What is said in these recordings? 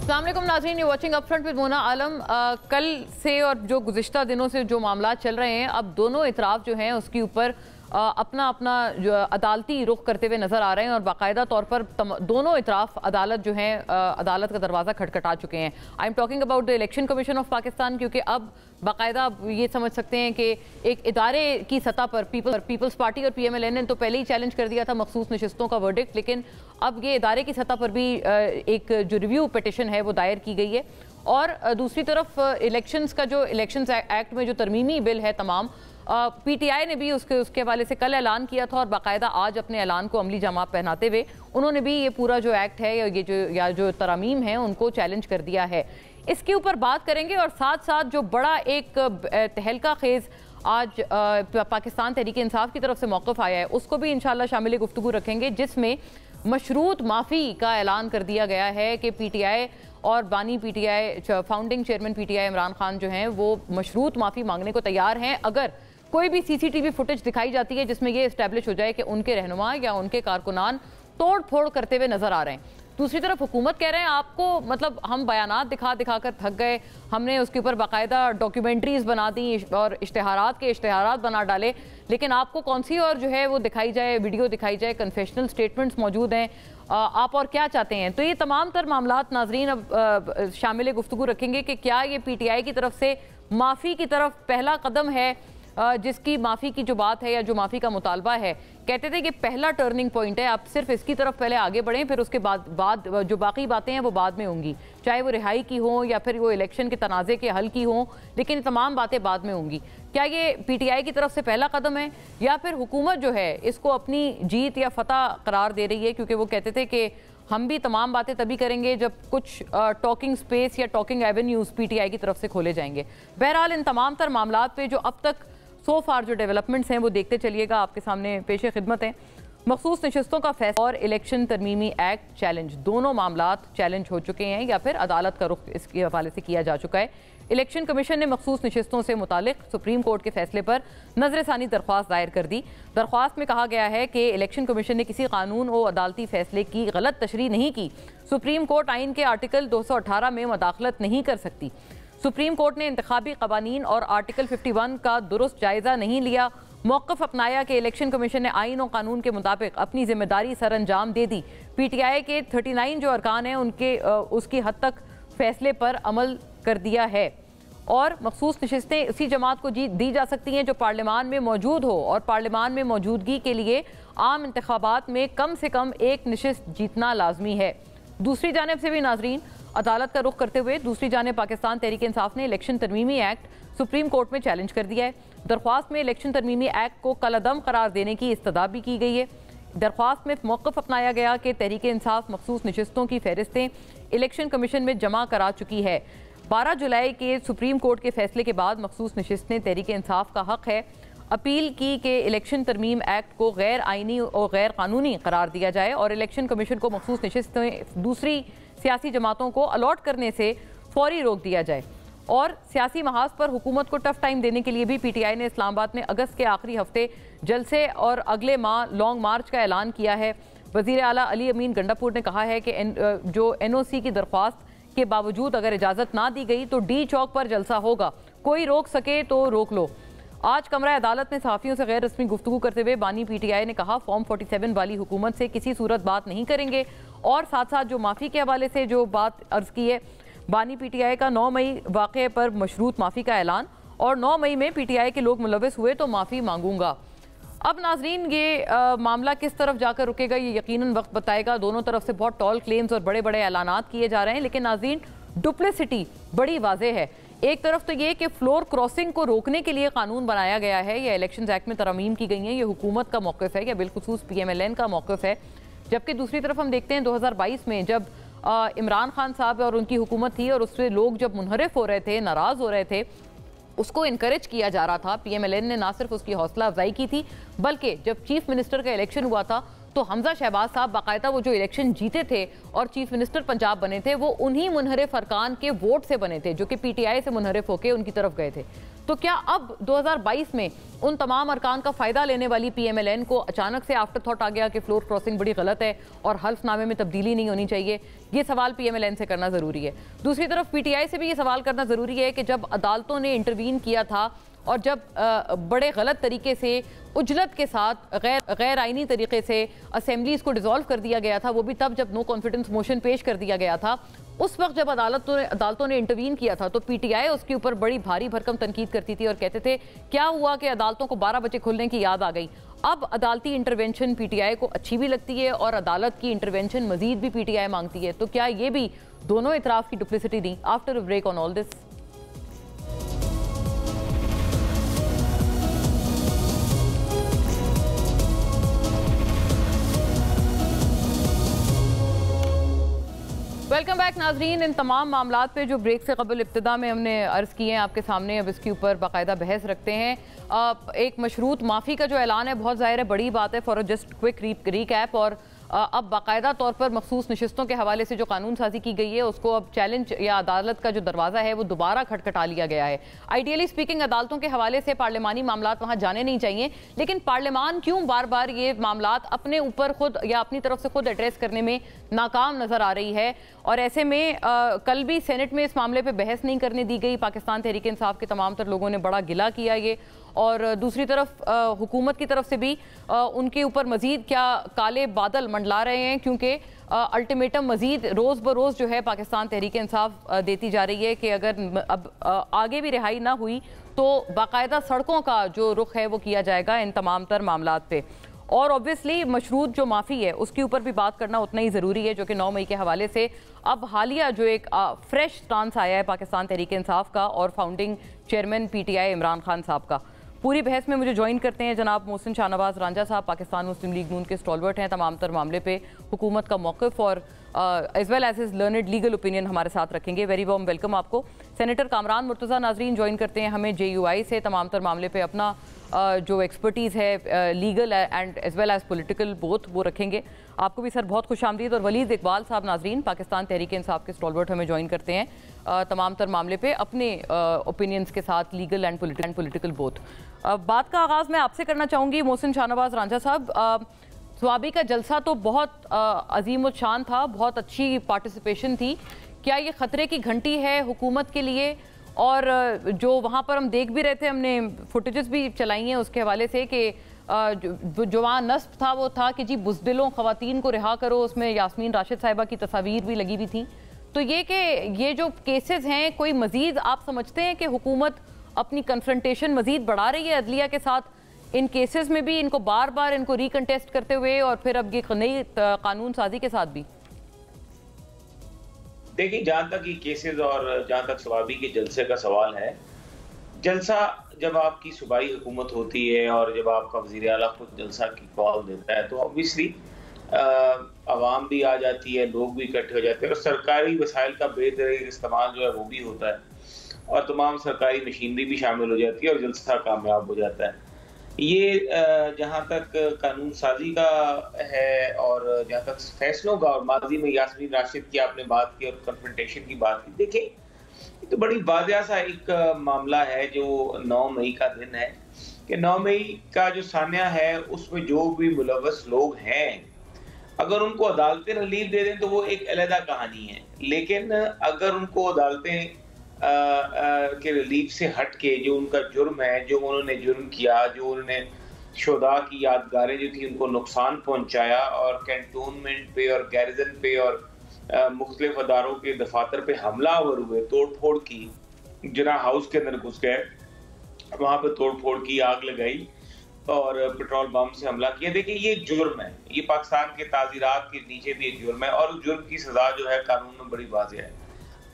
अस्सलाम वालेकुम नाज़रीन, वॉचिंग अपफ्रंट विद मोना आलम। कल से और जो गुज़िश्ता दिनों से जो मामला चल रहे हैं, अब दोनों इतराफ़ जो हैं उसके ऊपर अपना अपना जो अदालती रुख करते हुए नज़र आ रहे हैं और बाकायदा तौर पर दोनों इतराफ़ अदालत जो है अदालत का दरवाज़ा खटखटा चुके हैं। I am talking about the election commission of Pakistan, क्योंकि अब बाकायदा ये समझ सकते हैं कि एक इदारे की सतह पर पीपल्स पार्टी और PMLN ने तो पहले ही चैलेंज कर दिया था मखसूस नशिस्तों का वर्डिक्ट, लेकिन अब ये इदारे की सतह पर भी एक जो रिव्यू पिटिशन है वो दायर की गई है। और दूसरी तरफ इलेक्शंस का जो इलेक्शंस एक्ट में जो तरमीमी बिल है तमाम, PTI ने भी उसके हवाले से कल ऐलान किया था और बाकायदा आज अपने ऐलान को अमली जामा पहनाते हुए उन्होंने भी ये पूरा जो एक्ट है या जो तरमीम है उनको चैलेंज कर दिया है। इसके ऊपर बात करेंगे और साथ साथ जो बड़ा एक तहलका खेज आज पाकिस्तान तहरीक इंसाफ की तरफ से मौक़िफ़ आया है उसको भी इंशाल्लाह शामिल गुफ्तगू रखेंगे, जिसमें मशरूत माफ़ी का ऐलान कर दिया गया है कि PTI और बानी PTI founding chairman PTI Imran Khan जो हैं वो मशरूत माफ़ी मांगने को तैयार हैं अगर कोई भी CCTV फुटेज दिखाई जाती है जिसमें ये इस्टेब्लिश हो जाए कि उनके रहनुमा या उनके कारकुनान तोड़ फोड़ करते हुए नजर आ रहे हैं। दूसरी तरफ हुकूमत कह रहे हैं आपको मतलब हम बयानात दिखा कर थक गए, हमने उसके ऊपर बाकायदा डॉक्यूमेंट्रीज बना दी और इश्तेहारात बना डाले, लेकिन आपको कौन सी और जो है वो दिखाई जाए, वीडियो दिखाई जाए, कन्फेशनल स्टेटमेंट्स मौजूद हैं, आप और क्या चाहते हैं। तो ये तमाम तर मामलात नाजरीन अब शामिल गुफ्तगू रखेंगे कि क्या ये PTI की तरफ से माफ़ी की तरफ पहला कदम है, जिसकी माफ़ी की जो बात है या जो माफ़ी का मुतालबा है, कहते थे कि पहला टर्निंग पॉइंट है, आप सिर्फ इसकी तरफ पहले आगे बढ़ें, फिर उसके बाद जो बाकी बातें हैं वो बाद में होंगी, चाहे वो रिहाई की हो या फिर वो इलेक्शन के तनाज़े के हल की हो, लेकिन तमाम बातें बाद में होंगी। क्या ये PTI की तरफ से पहला कदम है या फिर हुकूमत जो है इसको अपनी जीत या फतह करार दे रही है, क्योंकि वो कहते थे कि हम भी तमाम बातें तभी करेंगे जब कुछ टॉकिंग स्पेस या टॉकिंग एवेन्यूज़ PTI की तरफ से खोले जाएंगे। बहरहाल इन तमाम तर मामलात पे जो अब तक सो फार जो डेवलपमेंट्स हैं वो देखते चलिएगा, आपके सामने पेश खिदमत हैं। मखसूस नशिस्तों का फैसला और इलेक्शन तरमीमी एक्ट चैलेंज, दोनों मामलात चैलेंज हो चुके हैं या फिर अदालत का रुख इसके हवाले से किया जा चुका है। इलेक्शन कमीशन ने मखसूस नशिस्तों से मुतालिक सुप्रीम कोर्ट के फैसले पर नजरसानी दरख्वास्त दायर कर दी। दरख्वास्त में कहा गया है कि इलेक्शन कमीशन ने किसी कानून और अदालती फैसले की गलत तशरीह नहीं की। सुप्रीम कोर्ट आइन के आर्टिकल 218 में मुदाखलत नहीं कर सकती। सुप्रीम कोर्ट ने इंतखाबी कवानीन और आर्टिकल 51 का दुरुस्त जायजा नहीं लिया। मौक़िफ़ अपनाया कि इलेक्शन कमीशन ने आइन और कानून के मुताबिक अपनी जिम्मेदारी सर अंजाम दे दी। PTI के 39 जो अरकान हैं उनके उसकी हद तक फैसले पर अमल कर दिया है और मखसूस नशिस्तें उसी जमात को दी जा सकती हैं जो पार्लियामान में मौजूद हो और पार्लियामान में मौजूदगी के लिए आम इंतखाबात में कम से कम एक नशिस्त जीतना लाजमी है। दूसरी जानिब से भी नाजरीन अदालत का रुख करते हुए दूसरी जानिब पाकिस्तान तहरीक इंसाफ ने इलेक्शन तरमीमी एक्ट सुप्रीम कोर्ट में चैलेंज कर दिया है। दरख्वास्त में इलेक्शन तरमीमी एक्ट को कलअदम करार देने की इस्तदा भी की गई है। दरख्वास्त में मौक़िफ़ अपनाया गया कि तहरीक इंसाफ मखसूस नशिस्तों की फहरिस्तें इलेक्शन कमीशन में जमा करा चुकी है। 12 जुलाई के सुप्रीम कोर्ट के फैसले के बाद मखसूस नशिस्तें तहरीक इंसाफ का हक है अपील की कि इलेक्शन तरमीम एक्ट को गैर आइनी और गैर कानूनी करार दिया जाए और इलेक्शन कमीशन को मखसूस नशिस्तें दूसरी सियासी जमातों को अलॉट करने से फौरी रोक दिया जाए। और सियासी महाज पर हुकूमत को टफ टाइम देने के लिए भी PTI ने इस्लामाबाद में अगस्त के आखिरी हफ्ते जलसे और अगले माह लॉन्ग मार्च का ऐलान किया है। वज़ीर आला अली अमीन गंडापुर ने कहा है कि जो NOC की दरख्वास्त के बावजूद अगर इजाज़त ना दी गई तो D चौक पर जलसा होगा, कोई रोक सके तो रोक लो। आज कमरा अदालत में सहाफ़ियों से गैर रस्मी गुफ्तगू करते हुए बानी PTI ने कहा फॉर्म 47 वाली हुकूमत से किसी सूरत बात नहीं करेंगे और साथ साथ जो माफ़ी के हवाले से जो बात अर्ज़ की है, बानी PTI का 9 मई वाक़े पर मशरूत माफ़ी का ऐलान और 9 मई में PTI के लोग मुलविस हुए तो माफ़ी मांगूंगा। अब नाजरीन ये मामला किस तरफ जाकर रुकेगा ये यकीनन वक्त बताएगा। दोनों तरफ से बहुत टॉल क्लेम्स और बड़े बड़े ऐलानात किए जा रहे हैं, लेकिन नाजरीन डुप्लिसिटी बड़ी वाज़ेह है। एक तरफ तो ये कि फ्लोर क्रॉसिंग को रोकने के लिए कानून बनाया गया है या इलेक्शन एक्ट में तरमीम की गई है, ये हुकूमत का मौक़िफ़ है या बिलखुसूस PMLN का मौक़िफ़ है। जबकि दूसरी तरफ हम देखते हैं 2022 में जब इमरान खान साहब और उनकी हुकूमत थी और उससे लोग जब मुनहरिफ हो रहे थे, नाराज़ हो रहे थे, उसको इनकरेज किया जा रहा था। PMLN ने ना सिर्फ उसकी हौसला अफजाई की थी बल्कि जब चीफ मिनिस्टर का इलेक्शन हुआ था तो हमजा शहबाज साहब बाकायदा वो जो इलेक्शन जीते थे और चीफ मिनिस्टर पंजाब बने थे, वो उन्हीं मुनहरिफ अरकान के वोट से बने थे जो कि पीटीआई से मुनहरिफ होकर उनकी तरफ गए थे। तो क्या अब 2022 में उन तमाम अरकान का फायदा लेने वाली पीएमएलएन को अचानक से आफ्टर थॉट आ गया कि फ्लोर क्रॉसिंग बड़ी गलत है और हल्फनामे में तब्दीली नहीं होनी चाहिए? ये सवाल पीएमएलएन से करना जरूरी है। दूसरी तरफ पीटीआई से भी ये सवाल करना जरूरी है कि जब अदालतों ने इंटरवीन किया था और जब बड़े गलत तरीके से उजलत के साथ गैर आईनी तरीके से असेंबलीज को डिसॉल्व कर दिया गया था, वो भी तब जब नो कॉन्फिडेंस मोशन पेश कर दिया गया था, उस वक्त जब अदालतों ने इंटरवीन किया था तो पीटीआई उसके ऊपर बड़ी भारी भरकम तनकीद करती थी और कहते थे क्या हुआ कि अदालतों को 12 बजे खुलने की याद आ गई। अब अदालती इंटरवेंशन पीटीआई को अच्छी भी लगती है और अदालत की इंटरवेंशन मजीद भी पीटीआई मांगती है। तो क्या ये भी दोनों इतराफ की डुप्लिसिटी नहीं? After a break on all this. Welcome back नाजरीन। इन तमाम मामलात पे जो ब्रेक से कबल इब्तिदा में हमने अर्ज़ किए हैं आपके सामने, अब इसके ऊपर बाकायदा बहस रखते हैं। एक मशरूत माफ़ी का जो ऐलान है बहुत ज़ाहिर है बड़ी बात है। फॉर जस्ट क्विक रीकैप, और अब बाकायदा तौर पर मखसूस नशिस्तों के हवाले से जो कानून साजी की गई है उसको अब चैलेंज या अदालत का जो दरवाज़ा है वो दोबारा खटखटा लिया गया है। आइडियली स्पीकिंग अदालतों के हवाले से पार्लिमानी मामलात वहाँ जाने नहीं चाहिए, लेकिन पार्लियामान क्यों बार बार ये मामलात अपने ऊपर खुद या अपनी तरफ से खुद एड्रेस करने में नाकाम नज़र आ रही है। और ऐसे में कल भी सेनेट में इस मामले पर बहस नहीं करने दी गई। पाकिस्तान तहरीक इंसाफ के तमाम तर लोगों ने बड़ा गिला किया ये, और दूसरी तरफ हुकूमत की तरफ से भी उनके ऊपर मजीद क्या काले बादल मंडला रहे हैं, क्योंकि अल्टीमेटम मजीद रोज़ बरोज़ जो है पाकिस्तान तहरीक इंसाफ देती जा रही है कि अगर अब आगे भी रिहाई ना हुई तो बाकायदा सड़कों का जो रुख है वो किया जाएगा इन तमाम तर मामलात पे। और ऑब्वियसली मशरूत जो माफ़ी है उसके ऊपर भी बात करना उतना ही ज़रूरी है, जो कि 9 मई के हवाले से अब हालिया जो एक फ्रेश स्टांस आया है पाकिस्तान तहरीक इंसाफ का और founding chairman PTI Imran Khan साहब का। पूरी बहस में मुझे ज्वाइन करते हैं जनाब मोहसिन शाहनवाज रांझा साहब, पाकिस्तान मुस्लिम लीग नून के स्टॉलवर्ट हैं, तमाम तर मामले पे हुकूमत का मौक़िफ़ और as well as his learned legal opinion हमारे साथ रखेंगे। वेरी वार्म वेलकम आपको। सेनेटर कामरान मुर्तज़ा नाजरीन ज्वाइन करते हैं हमें JUI से, तमाम तर मामले पे अपना जो एक्सपर्टीज़ है legal and as well as political both वो रखेंगे। आपको भी सर बहुत खुश आमदीद। और वलीद इकबाल साहब नाजरीन पाकिस्तान तहरीक इंसाफ के स्टॉलवर्ट हमें ज्वाइन करते हैं तमाम तर मामले पे अपने ओपिनियंस के साथ, लीगल एंड पॉलिटिकल बोथ। बात का आगाज़ मैं आपसे करना चाहूँगी मोहसिन शाहनवाज रांझा साहब। स्वाबी का जलसा तो बहुत अजीम व शान था, बहुत अच्छी पार्टिसिपेशन थी। क्या ये ख़तरे की घंटी है हुकूमत के लिए? और जो वहाँ पर हम देख भी रहे थे, हमने फुटेजेस भी चलाई हैं उसके हवाले से कि जो वहाँ नस्ब था वो था कि जी बुज़दिलों ख़वातीन को रिहा करो, उसमें यास्मीन राशिद साहिबा की तस्वीर भी लगी हुई थी। तो ये कि ये जो केसेस हैं, कोई मज़ीद आप समझते हैं कि हुकूमत अपनी कन्फ्रंटेशन मज़ीद बढ़ा रही है अदलिया के साथ इन केसेस में भी, इनको बार बार इनको रिकंटेस्ट करते हुए और फिर अब ये नई कानून साजी के साथ भी? देखिए, जहाँ तक ये केसेस और जहाँ तक स्वाबी के जलसे का सवाल है, जलसा जब आपकी सूबाई हुकूमत होती है और जब आपका वज़ीर आला खुद जलसा की कॉल देता है तो ऑब्वियसली आवाम भी आ जाती है, लोग भी इकट्ठे हो जाते हैं और सरकारी वसाइल का बेहतरीन इस्तेमाल जो है वो भी होता है और तमाम सरकारी मशीनरी भी शामिल हो जाती है और जलसा कामयाब हो जाता है। ये जहाँ तक कानून साजी का है और जहाँ तक फैसलों का, और माजी में यास्मीन राशिद की आपने बात की और कन्फ्रंटेशन की बात की, देखिए तो बड़ी वाज़ेह सा एक मामला है जो 9 मई का दिन है कि 9 मई का जो सान्या है उसमें जो भी मुलव्वस लोग हैं अगर उनको अदालतें रिलीफ दे दें तो वो एक अलग कहानी है, लेकिन अगर उनको अदालतें के रिलीफ से हट के जो उनका जुर्म है, जो उन्होंने जुर्म किया, जो उन्होंने शुहदा की यादगारें जो थी उनको नुकसान पहुंचाया और कैंटोनमेंट पे और गैरिजन पे और मुख्तलिफ अदारों के दफातर पे हमलावर हुए, तोड़ फोड़ की, जिना हाउस के अंदर घुस गए, वहां पे तोड़ फोड़ की, आग लगाई और पेट्रोल बम से हमला किया। देखिए ये जुर्म है, ये पाकिस्तान के ताज़ीरात के नीचे भी एक जुर्म है और उस जुर्म की सजा जो है कानून में बड़ी वाज़ेह है।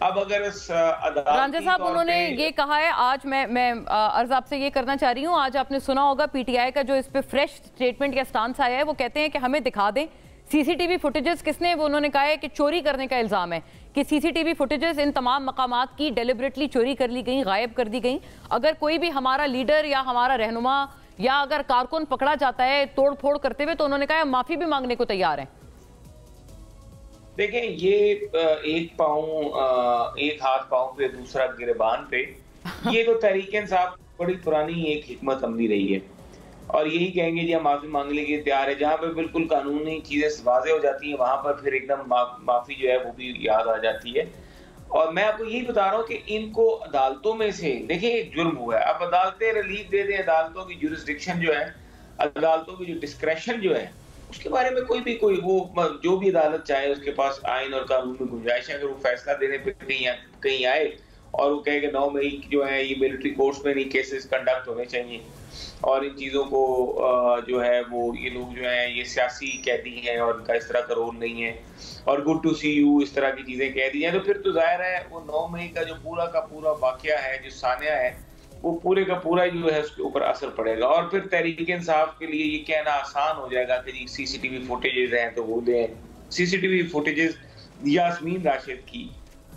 अब अगर इस रांझा साहब उन्होंने ये कहा है, आज मैं अर्ज आपसे ये करना चाह रही हूँ, आज आपने सुना होगा पीटीआई का जो इस पे फ्रेश स्टेटमेंट या स्टांस आया है, वो कहते हैं कि हमें दिखा दें सीसीटीवी फुटेजेस। किसने? वो उन्होंने कहा है कि चोरी करने का इल्जाम है कि सीसीटीवी फुटेजेस इन तमाम मकामात की डेलिबरेटली चोरी कर ली गई, गायब कर दी गई। अगर कोई भी हमारा लीडर या हमारा रहनुमा या अगर कारकुन पकड़ा जाता है तोड़ फोड़ करते हुए तो उन्होंने कहा माफी भी मांगने को तैयार है। देखें, ये एक हाथ पाँव पे दूसरा गिरबान पे, ये तो तहरीक इंसाफ बड़ी पुरानी एक हिकमत अमली रही है और यही कहेंगे जी हम माफी मांगने के लिए तैयार है। जहां पे बिल्कुल कानूनी चीजें वाज़ेह हो जाती हैं वहां पर फिर एकदम माफी जो है वो भी याद आ जाती है। और मैं आपको यही बता रहा हूँ कि इनको अदालतों में से, देखिए एक जुर्म हुआ है, अब अदालतें रिलीफ दे दें, अदालतों की जुरिस्डिक्शन जो है, अदालतों की जो डिस्क्रेशन जो है, उसके बारे में कोई वो जो भी अदालत चाहे उसके पास आइन और कानून में गुंजाइश है। अगर वो फैसला देने पे कहीं आए और वो कहे कि 9 मई जो है ये मिलिट्री कोर्ट्स में नहीं केसेस कंडक्ट होने चाहिए और इन चीज़ों को जो है वो ये लोग जो है ये सियासी कैदी हैं और इनका इस तरह का रोल नहीं है और गुड टू सी यू इस तरह की चीज़ें कह दी जाए, तो फिर तो जाहिर है वो 9 मई का जो पूरा का पूरा वाकया है, जो सानिया है, वो पूरे का पूरा जो है उसके ऊपर असर पड़ेगा। और फिर तहरीक इंसाफ के लिए ये कहना आसान हो जाएगा कि जी सीसीटीवी फुटेजेस हैं तो वो दें। सीसीटीवी फुटेजेस यास्मीन राशिद की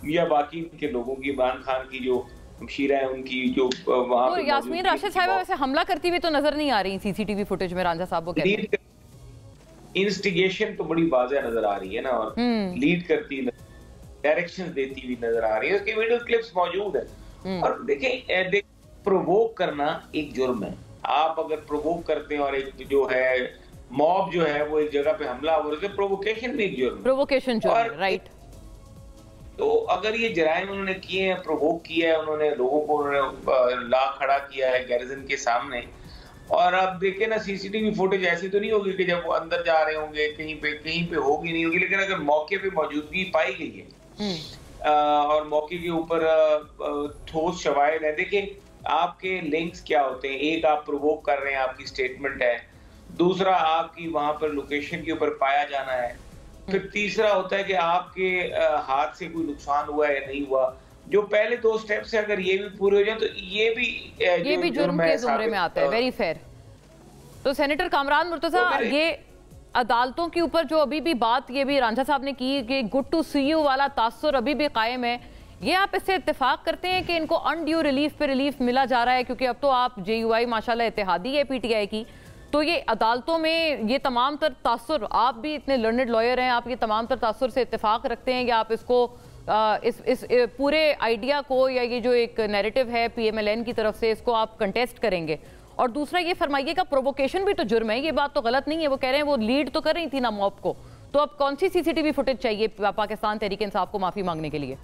या बाकी के लोगों की, इमरान खान की जो हमशीरा है उनकी, जो वहाँ पे यास्मीन राशिद साहिबा वैसे हमला करती हुई तो नजर नहीं आ रही सीसीटीवी फुटेज में। रांझा साहब वो कहते हैं इंस्टिगेशन तो बड़ी वाज़ेह नजर आ रही है ना, और लीड करती, डायरेक्शंस देती हुई नजर आ रही है, उसकी वीडियो क्लिप्स मौजूद है। और देखें, प्रोवोक करना एक जुर्म है। आप अगर प्रोवोक करते हैं और एक जो है मॉब जो है वो एक जगह पे हमला हो रहा है, प्रोवोकेशन भी एक जुर्म है, प्रोवोकेशन जुर्म, राइट। तो अगर ये जराइम उन्होंने किए हैं, प्रोवोक किया है, उन्होंने लोगों को ला खड़ा किया है गैरिजन के सामने, और आप देखें ना सीसीटीवी फुटेज ऐसी तो नहीं होगी कि जब वो अंदर जा रहे होंगे कहीं पे होगी नहीं होगी, लेकिन अगर मौके पे मौजूदगी पाई गई है और मौके के ऊपर ठोस शवाहिद है। देखिए आपके लिंक्स क्या होते हैं, एक आप प्रोवोक कर रहे हैं, आपकी स्टेटमेंट है, दूसरा आपकी वहां पर लोकेशन के ऊपर पाया जाना है, फिर तीसरा होता है कि आपके हाथ से कोई नुकसान हुआ है या नहीं हुआ। जो पहले 2 स्टेप्स है अगर ये भी पूरे हो जाए तो ये भी जुर्म के जुमरे में आता है। Very fair. तो सेनेटर कामरान मुर्तजा, ये अदालतों के ऊपर जो अभी भी बात ये भी रांझा साहब ने की कि गुड टू सी यू वाला तासुर अभी भी कायम है, ये आप इससे इत्तेफाक करते हैं कि इनको अनड्यू रिलीफ पे रिलीफ मिला जा रहा है? क्योंकि अब तो आप JUI माशाल्लाह इत्तेहादी है PTI की, तो ये अदालतों में ये तमाम तर तासुर, आप भी इतने लर्नड लॉयर हैं, आप ये तमाम तर तासुर से इत्तेफाक रखते हैं कि आप इसको इस पूरे आइडिया को या ये जो एक नैरेटिव है PMLN की तरफ से इसको आप कंटेस्ट करेंगे? और दूसरा ये फरमाइएगा, प्रोवोकेशन भी तो जुर्म है, ये बात तो गलत नहीं है। वो कह रहे हैं वो लीड तो कर रही थी ना मॉब को, तो अब कौन सी CCTV फुटेज चाहिए पाकिस्तान तहरीक इंसाफ को माफी मांगने के लिए?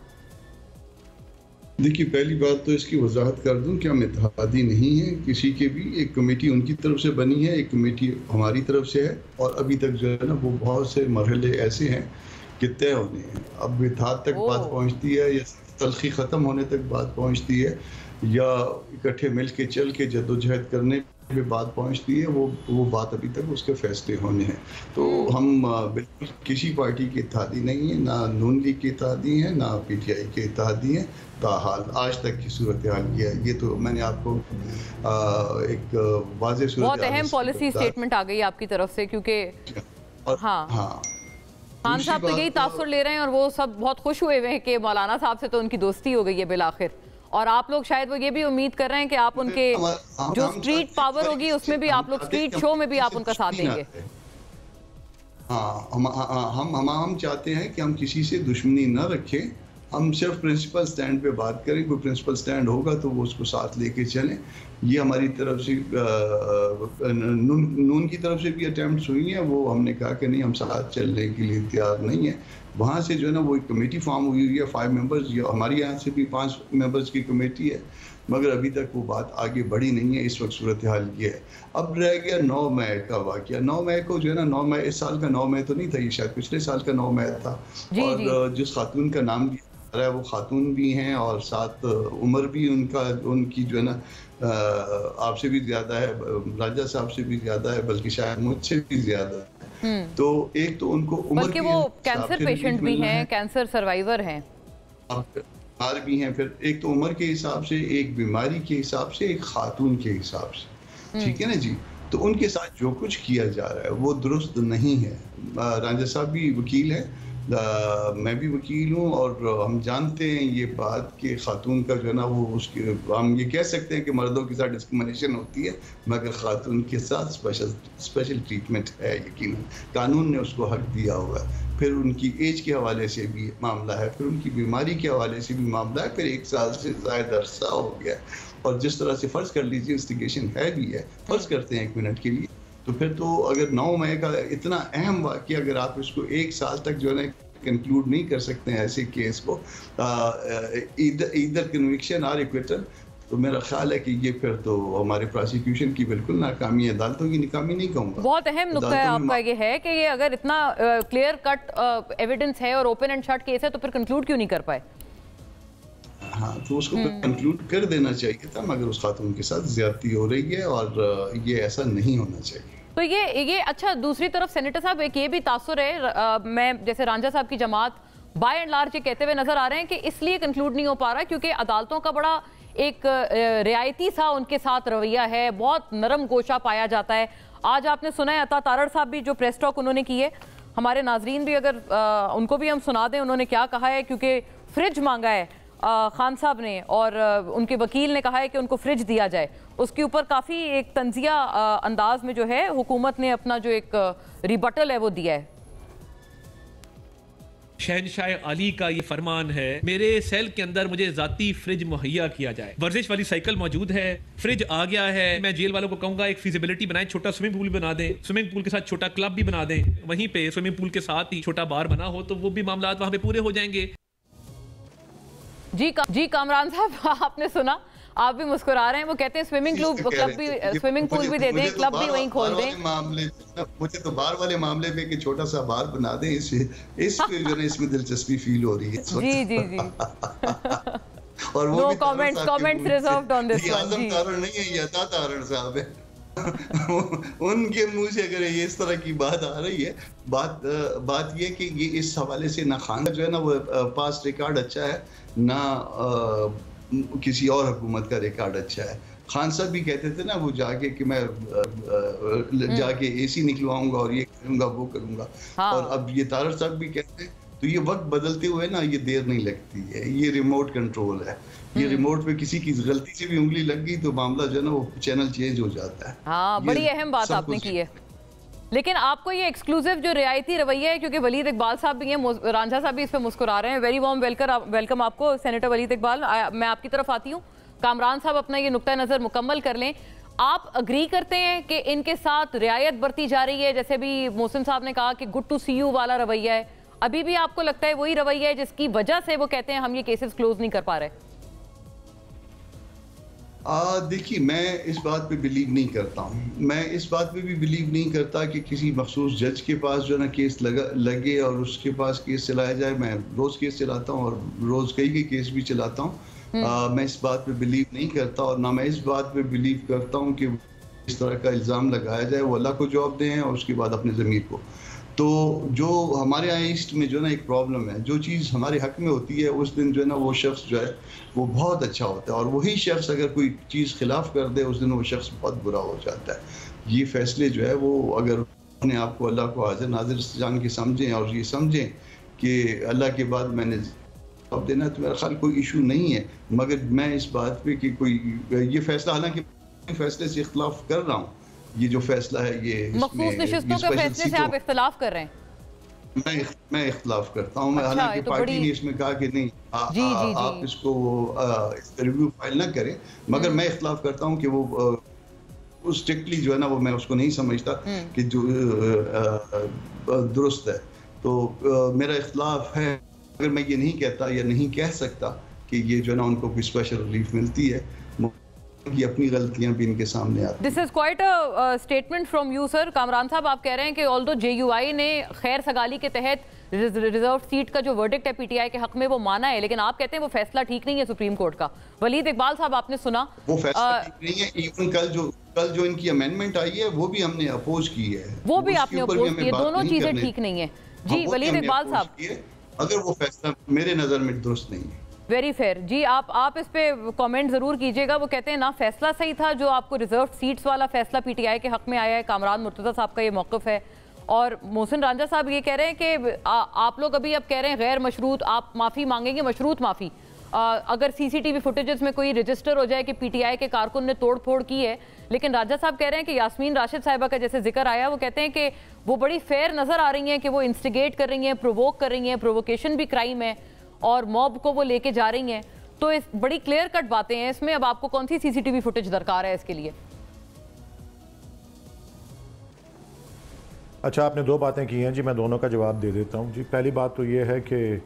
देखिए, पहली बात तो इसकी वजाहत कर दूं कि हम इत्तेहादी नहीं है किसी के भी। एक कमेटी उनकी तरफ से बनी है, एक कमेटी हमारी तरफ से है, और अभी तक जो है ना वो बहुत से मरहले ऐसे हैं कि तय होने हैं। अब इत्तेहाद तक बात पहुंचती है या तलखी ख़त्म होने तक बात पहुंचती है या इकट्ठे मिल के चल के जद्दोजहद करने पे बात पहुंचती है, वो बात अभी तक उसके फैसले होने हैं। तो हम बिल्कुल किसी पार्टी के इत्तेहादी नहीं है, ना नून लीग के इत्तेहादी हैं, ना PTI के इत्तेहादी हैं। ताहाल आज तक की सूरत हाल किया, ये तो मैंने आपको एक वाज़ेह सूरत, बहुत अहम पॉलिसी स्टेटमेंट आ गई आपकी तरफ से, क्योंकि हाँ खान साहब तो यही तासुर ले रहे हैं और वो सब बहुत खुश हुए हैं कि मौलाना साहब से तो उनकी दोस्ती हो गई है बिलाखिर, और आप लोग शायद वो ये भी उम्मीद कर रहे हैं कि आप उनके जो स्ट्रीट पावर होगी उसमें भी आप लोग, स्ट्रीट शो में भी आप उनका साथ देंगे। हम चाहते हैं कि हम किसी से दुश्मनी न रखें, हम सिर्फ प्रिंसिपल स्टैंड पे बात करें। कोई प्रिंसिपल स्टैंड होगा तो वो उसको साथ लेके चलें। ये हमारी तरफ से नून की तरफ से भी अटैम्प्ट्स हुई हैं, वो हमने कहा कि नहीं हम साथ चलने के लिए तैयार नहीं है। वहाँ से जो है ना वो एक कमेटी फॉर्म हुई हुई है 5 मेंबर्स, हमारे यहाँ से भी 5 मेंबर्स की कमेटी है, मगर अभी तक वो बात आगे बढ़ी नहीं है। इस वक्त सूरत हाल ये है। अब रह गया 9 मई का वाक़या। 9 मई को जो है ना, 9 मई इस साल का 9 मई तो नहीं था, ये शायद पिछले साल का 9 मई था। और जिस खातून का नाम लिया जा रहा है वो खातून भी हैं और साथ उम्र भी उनकी जो है ना आपसे भी ज़्यादा है, राजा साहब से भी ज़्यादा है, बल्कि शायद मुझसे भी ज़्यादा है। तो एक तो उनको उम्र की, वो कैंसर पेशेंट भी हैं, कैंसर सर्वाइवर हैं, बीमार भी हैं। फिर एक तो उम्र के हिसाब से, एक बीमारी के हिसाब से, एक खातून के हिसाब से, ठीक है ना जी। तो उनके साथ जो कुछ किया जा रहा है वो दुरुस्त नहीं है। रांझा साहब भी वकील है, मैं भी वकील हूँ और हम जानते हैं ये बात कि खातून का जो है ना वो उसके हम ये कह सकते हैं कि मर्दों के साथ डिस्क्रिमिनेशन होती है, मगर खातून के साथ स्पेशल ट्रीटमेंट है। यकीन कानून ने उसको हक दिया हुआ है। फिर उनकी एज के हवाले से भी मामला है, फिर उनकी बीमारी के हवाले से भी मामला है, फिर 1 साल से ज़्यादा अरसा हो गया। और जिस तरह से फ़र्ज़ कर लीजिए इंस्टिगेशन है भी है, फ़र्ज़ करते हैं 1 मिनट के लिए, तो फिर तो अगर 9 मई का इतना अहम वाक़या अगर आप इसको 1 साल तक जो है ना कंक्लूड नहीं कर सकते हैं ऐसे केस को, ईदर कन्विक्शन और एक्विटल, तो मेरा ख्याल है कि ये फिर तो हमारे प्रोसिक्यूशन की बिल्कुल नाकामी, अदालतों की नाकामी नहीं कहूँगा। बहुत अहम नुक्ता है आपका ये है कि ये अगर इतना क्लियर कट एविडेंस है और ओपन एंड शट केस है तो फिर कंक्लूड क्यों नहीं कर पाए? हाँ, तो उसको कंक्लूड कर देना चाहिए था, मगर उस खातून के साथ ज्यादती हो रही है और ये ऐसा नहीं होना चाहिए। तो ये अच्छा, दूसरी तरफ सेनेटर साहब एक ये भी तासुर है, मैं जैसे रांझा साहब की जमात बाय एंड लार्ज ये कहते हुए नजर आ रहे हैं कि इसलिए कंक्लूड नहीं हो पा रहा क्योंकि अदालतों का बड़ा एक रियायती सा उनके साथ रवैया है, बहुत नरम गोशा पाया जाता है। आज आपने सुना है अता तारड़ साहब भी जो प्रेस टॉक उन्होंने की है, हमारे नाजरीन भी अगर उनको भी हम सुना दें, उन्होंने क्या कहा है, क्योंकि फ्रिज मांगा है खान साहब ने और उनके वकील ने कहा है कि उनको फ्रिज दिया जाए। उसके ऊपर काफ़ी एक तंजिया अंदाज में जो है हुकूमत ने अपना जो एक रिबटल है वो दिया है। शहनशाह अली का ये फरमान है, मेरे सेल के अंदर मुझे जाती फ्रिज मुहैया किया जाए। वर्जिश वाली साइकिल मौजूद है, फ्रिज आ गया है। मैं जेल वालों को कहूंगा एक फिजिबिलिटी बनाए, छोटा स्विमिंग पूल बना दें, स्विमिंग पूल के साथ छोटा क्लब भी बना दें, वहीं पे स्विमिंग पूल के साथ ही छोटा बार बना हो तो वो भी मामला वहां पे पूरे हो जाएंगे। जी कामरान साहब, आपने सुना, आप भी मुस्कुरा रहे हैं। वो कहते हैं स्विमिंग पूल भी दे दें, क्लब भी वहीं खोल दें। मुझे तो बार वाले मामले में कि छोटा सा बार बना दें, इसमें दिलचस्पी फील हो रही है। जी और वो comments reserved on this one. आजम तारण नहीं है, ये अता तारण साहब है। उनके मुंह से अगर ये इस तरह की बात आ रही है, बात ये कि ये इस हवाले से ना खान जो है ना वो पास्ट रिकॉर्ड अच्छा है, ना किसी और हुकूमत का रिकॉर्ड अच्छा है। खान साहब भी कहते थे ना वो जाके कि मैं जाके एसी निकलवाऊंगा और ये करूंगा वो करूंगा। हाँ। और अब ये तारड़ साहब भी कहते हैं, तो ये वक्त बदलते हुए ना ये देर नहीं लगती है, ये रिमोट कंट्रोल है। ये रिमोट पे किसी की गलती से भी उंगली लग गई तो मामला जो है ना वो चैनल चेंज हो जाता है। हाँ, बड़ी अहम बात आपने की है। लेकिन आपको ये एक्सक्लूसिव जो रियायती रवैया है, क्योंकि वलीद इकबाल साहब भी हैं, रांझा साहब भी इस पर मुस्कुरा रहे हैं। वेरी वार्म वेलकम आपको सेनेटर वलीद इकबाल। मैं आपकी तरफ आती हूँ। कामरान साहब अपना ये नुक्ता नज़र मुकम्मल कर लें। आप अग्री करते हैं कि इनके साथ रियायत बरती जा रही है, जैसे भी मोहसिन साहब ने कहा कि गुड टू सी यू वाला रवैया है, अभी भी आपको लगता है वही रवैया है जिसकी वजह से वो कहते हैं हम ये केसेस क्लोज नहीं कर पा रहे? देखिए, मैं इस बात पे बिलीव नहीं करता हूँ। मैं इस बात पे भी बिलीव नहीं करता कि किसी मखसूस जज के पास जो ना केस लगे और उसके पास केस चलाया जाए। मैं रोज़ केस चलाता हूँ और रोज़ कई केस भी चलाता हूँ। मैं इस बात पे बिलीव नहीं करता और ना मैं इस बात पे बिलीव करता हूँ कि इस तरह का इल्ज़ाम लगाया जाए, वो अल्लाह को जवाब दें और उसके बाद अपने ज़मीर को। तो जो हमारे यहाँ ईस्ट में जो ना एक प्रॉब्लम है, जो चीज़ हमारे हक में होती है उस दिन जो है ना वो शख्स जो है वो बहुत अच्छा होता है, और वही शख्स अगर कोई चीज़ खिलाफ कर दे उस दिन वो शख्स बहुत बुरा हो जाता है। ये फैसले जो है वो अगर अपने आप को अल्लाह को हाजिर नाजिर जान के समझें और ये समझें कि अल्लाह के बाद मैंने जवाब देना, तो मेरा ख्याल कोई इशू नहीं है। मगर मैं इस बात पे कि कोई ये फैसला, हालांकि फैसले से इख्तलाफ कर रहा हूँ, ये जो फैसला है ये मखसूस नशिस्तों के फैसले से आप इख्तिलाफ कर रहे हैं? मैं इख्तिलाफ करता हूँ। अच्छा, हालांकि तो पार्टी ने इसमें कहा कि नहीं आप इसको रिव्यू फाइल ना करें, मगर मैं इख्तिलाफ करता हूँ कि वो स्ट्रिक्टली जो है ना वो मैं उसको नहीं समझता कि जो दुरुस्त है। तो मेरा इख्तिलाफ है, अगर मैं ये नहीं कहता या नहीं कह सकता कि ये जो है ना उनको कोई स्पेशल रिलीफ मिलती है, कि अपनी गलतियां भी इनके सामने आती हैं। This is quite a statement from you sir. Kamran साहब, आप कह रहे हैं कि ऑल्दो जेयूआई ने खैर सगाली के तहत रिजर्व सीट का जो वर्डिक्ट है पीटीआई के हक में वो माना है, लेकिन आप कहते हैं वो फैसला ठीक नहीं है सुप्रीम कोर्ट का। वलीद इकबाल साहब, आपने सुना वो फैसला ठीक नहीं है। इवन कल जो इनकी अमेंडमेंट आई है वो भी हमने अपोज की है, वो भी आपने अपोज की है। दोनों चीजें ठीक नहीं है। जी वलीद इकबाल साहब, अगर वो फैसला मेरे नजर में दुरुस्त नहीं है। वेरी फेयर जी, आप इस पे कमेंट जरूर कीजिएगा। वो कहते हैं ना फैसला सही था जो आपको रिजर्व सीट्स वाला फैसला पीटीआई के हक में आया है। कामरान मुर्तजा साहब का ये मौक़िफ़ है। और मोहसिन रांझा साहब ये कह रहे हैं कि आप लोग अभी अब कह रहे हैं गैर मशरूत, आप माफ़ी मांगेंगे, मशरूत माफ़ी। अगर सीसीटीवी फुटेजेस में कोई रजिस्टर हो जाए कि पीटीआई के कारकुन ने तोड़ फोड़ की है, लेकिन राजा साहब कह रहे हैं कि यास्मीन राशिद साहिबा का जैसे जिक्र आया, वो कहते हैं कि वो बड़ी फेयर नजर आ रही हैं, कि वो इंस्टिगेट कर रही हैं, प्रोवोक कर रही हैं, प्रोवोकेशन भी क्राइम है और मॉब को वो लेके जा रही हैं। तो इस बड़ी क्लियर कट बातें हैं इसमें। अब आपको कौन सी सीसीटीवी फुटेज दरकार है इसके लिए? अच्छा, आपने दो बातें की हैं जी, मैं दोनों का जवाब दे देता हूँ जी। पहली बात तो ये है कि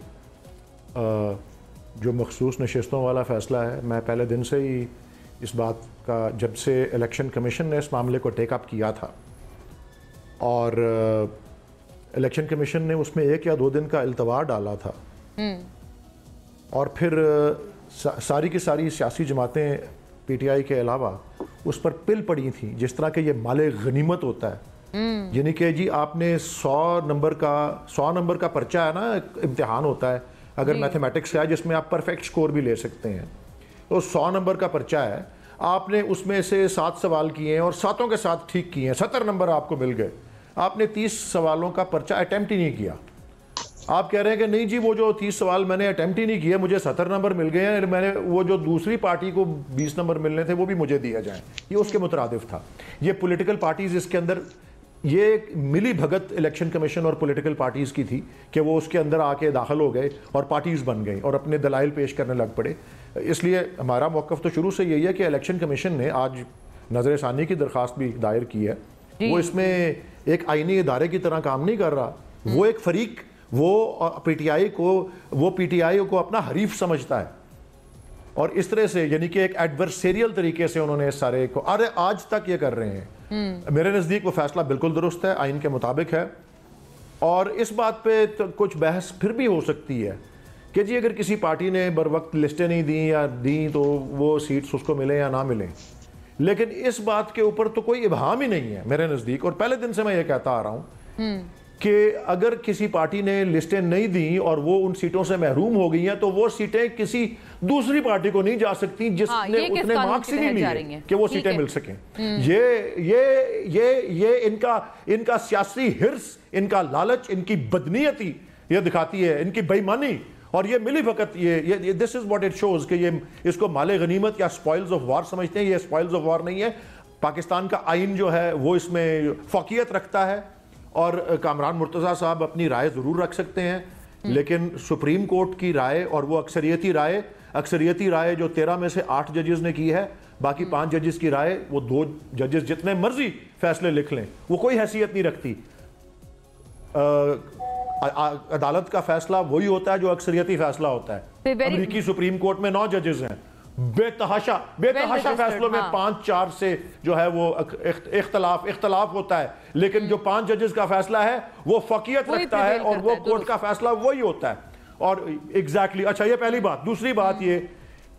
जो मखसूस नशिस्तों वाला फ़ैसला है, मैं पहले दिन से ही इस बात का, जब से इलेक्शन कमीशन ने इस मामले को टेकअप किया था और इलेक्शन कमीशन ने उसमें 1 या 2 दिन का इल्तवा डाला था और फिर सारी की सारी सियासी जमातें पीटीआई के अलावा उस पर पिल पड़ी थी, जिस तरह के ये माले गनीमत होता है। यानी कि जी आपने 100 नंबर का पर्चा है ना, इम्तिहान होता है अगर मैथमेटिक्स का है, जिसमें आप परफेक्ट स्कोर भी ले सकते हैं। तो 100 नंबर का पर्चा है, आपने उसमें से 7 सवाल किए हैं और 7 के 7 ठीक किए हैं, 70 नंबर आपको मिल गए। आपने 30 सवालों का पर्चा अटेम्प्ट ही नहीं किया। आप कह रहे हैं कि नहीं जी, वो जो 30 सवाल मैंने अटेम्प्ट ही नहीं किए, मुझे 70 नंबर मिल गए हैं, मैंने वो जो दूसरी पार्टी को 20 नंबर मिलने थे वो भी मुझे दिया जाए। ये उसके मुतरादिफ था। ये पॉलिटिकल पार्टीज इसके अंदर, ये मिली भगत इलेक्शन कमीशन और पॉलिटिकल पार्टीज़ की थी कि वो उसके अंदर आके दाखिल हो गए और पार्टीज़ बन गई और अपने दलाइल पेश करने लग पड़े। इसलिए हमारा मौक़िफ़ तो शुरू से यही है कि इलेक्शन कमीशन ने आज नज़र सानी की दरख्वास्त भी दायर की है। वो इसमें एक आईनी इदारे की तरह काम नहीं कर रहा, वो एक फरीक, वो पीटीआई को अपना हरीफ समझता है और इस तरह से, यानी कि एक एडवर्सेरियल तरीके से उन्होंने इस सारे को आज तक ये कर रहे हैं। मेरे नज़दीक वो फैसला बिल्कुल दुरुस्त है, आइन के मुताबिक है। और इस बात पे तो कुछ बहस फिर भी हो सकती है कि जी अगर किसी पार्टी ने बर वक्त लिस्टें नहीं दी या दी तो वो सीट्स उसको मिले या ना मिले, लेकिन इस बात के ऊपर तो कोई इबहाम ही नहीं है मेरे नज़दीक। और पहले दिन से मैं ये कहता आ रहा हूँ कि अगर किसी पार्टी ने लिस्टें नहीं दी और वो उन सीटों से महरूम हो गई हैं, तो वो सीटें किसी दूसरी पार्टी को नहीं जा सकती जिसने उतने मार्क्स ही नहीं लिए कि वो सीटें मिल सकें। ये इनका सियासी हिर्स, इनका लालच, इनकी बदनीयती ये दिखाती है, इनकी बेईमानी और ये मिली भगत। ये this is what it shows कि ये इसको माले गनीमत या स्पॉइल्स ऑफ वार समझते हैं। ये स्पॉइल्स ऑफ वार नहीं है। पाकिस्तान का आइन जो है वो इसमें फौकियत रखता है और कामरान मुर्तज़ा साहब अपनी राय ज़रूर रख सकते हैं, लेकिन सुप्रीम कोर्ट की राय और वो अक्सरियती राय जो 13 में से 8 जजेस ने की है, बाकी 5 जजेस की राय, वो 2 जजेस जितने मर्जी फैसले लिख लें, वो कोई हैसियत नहीं रखती। अदालत का फैसला वही होता है जो अक्सरियती फैसला होता है। अमेरिकी सुप्रीम कोर्ट में 9 जजेस हैं, बेतहाशा फैसलों में 5-4 से जो है वो इख्तलाफ होता है, लेकिन जो 5 जजेस का फैसला है वो फौकियत रखता है और वो कोर्ट का फैसला वही होता है। और एग्जैक्टली अच्छा, ये पहली बात। दूसरी बात ये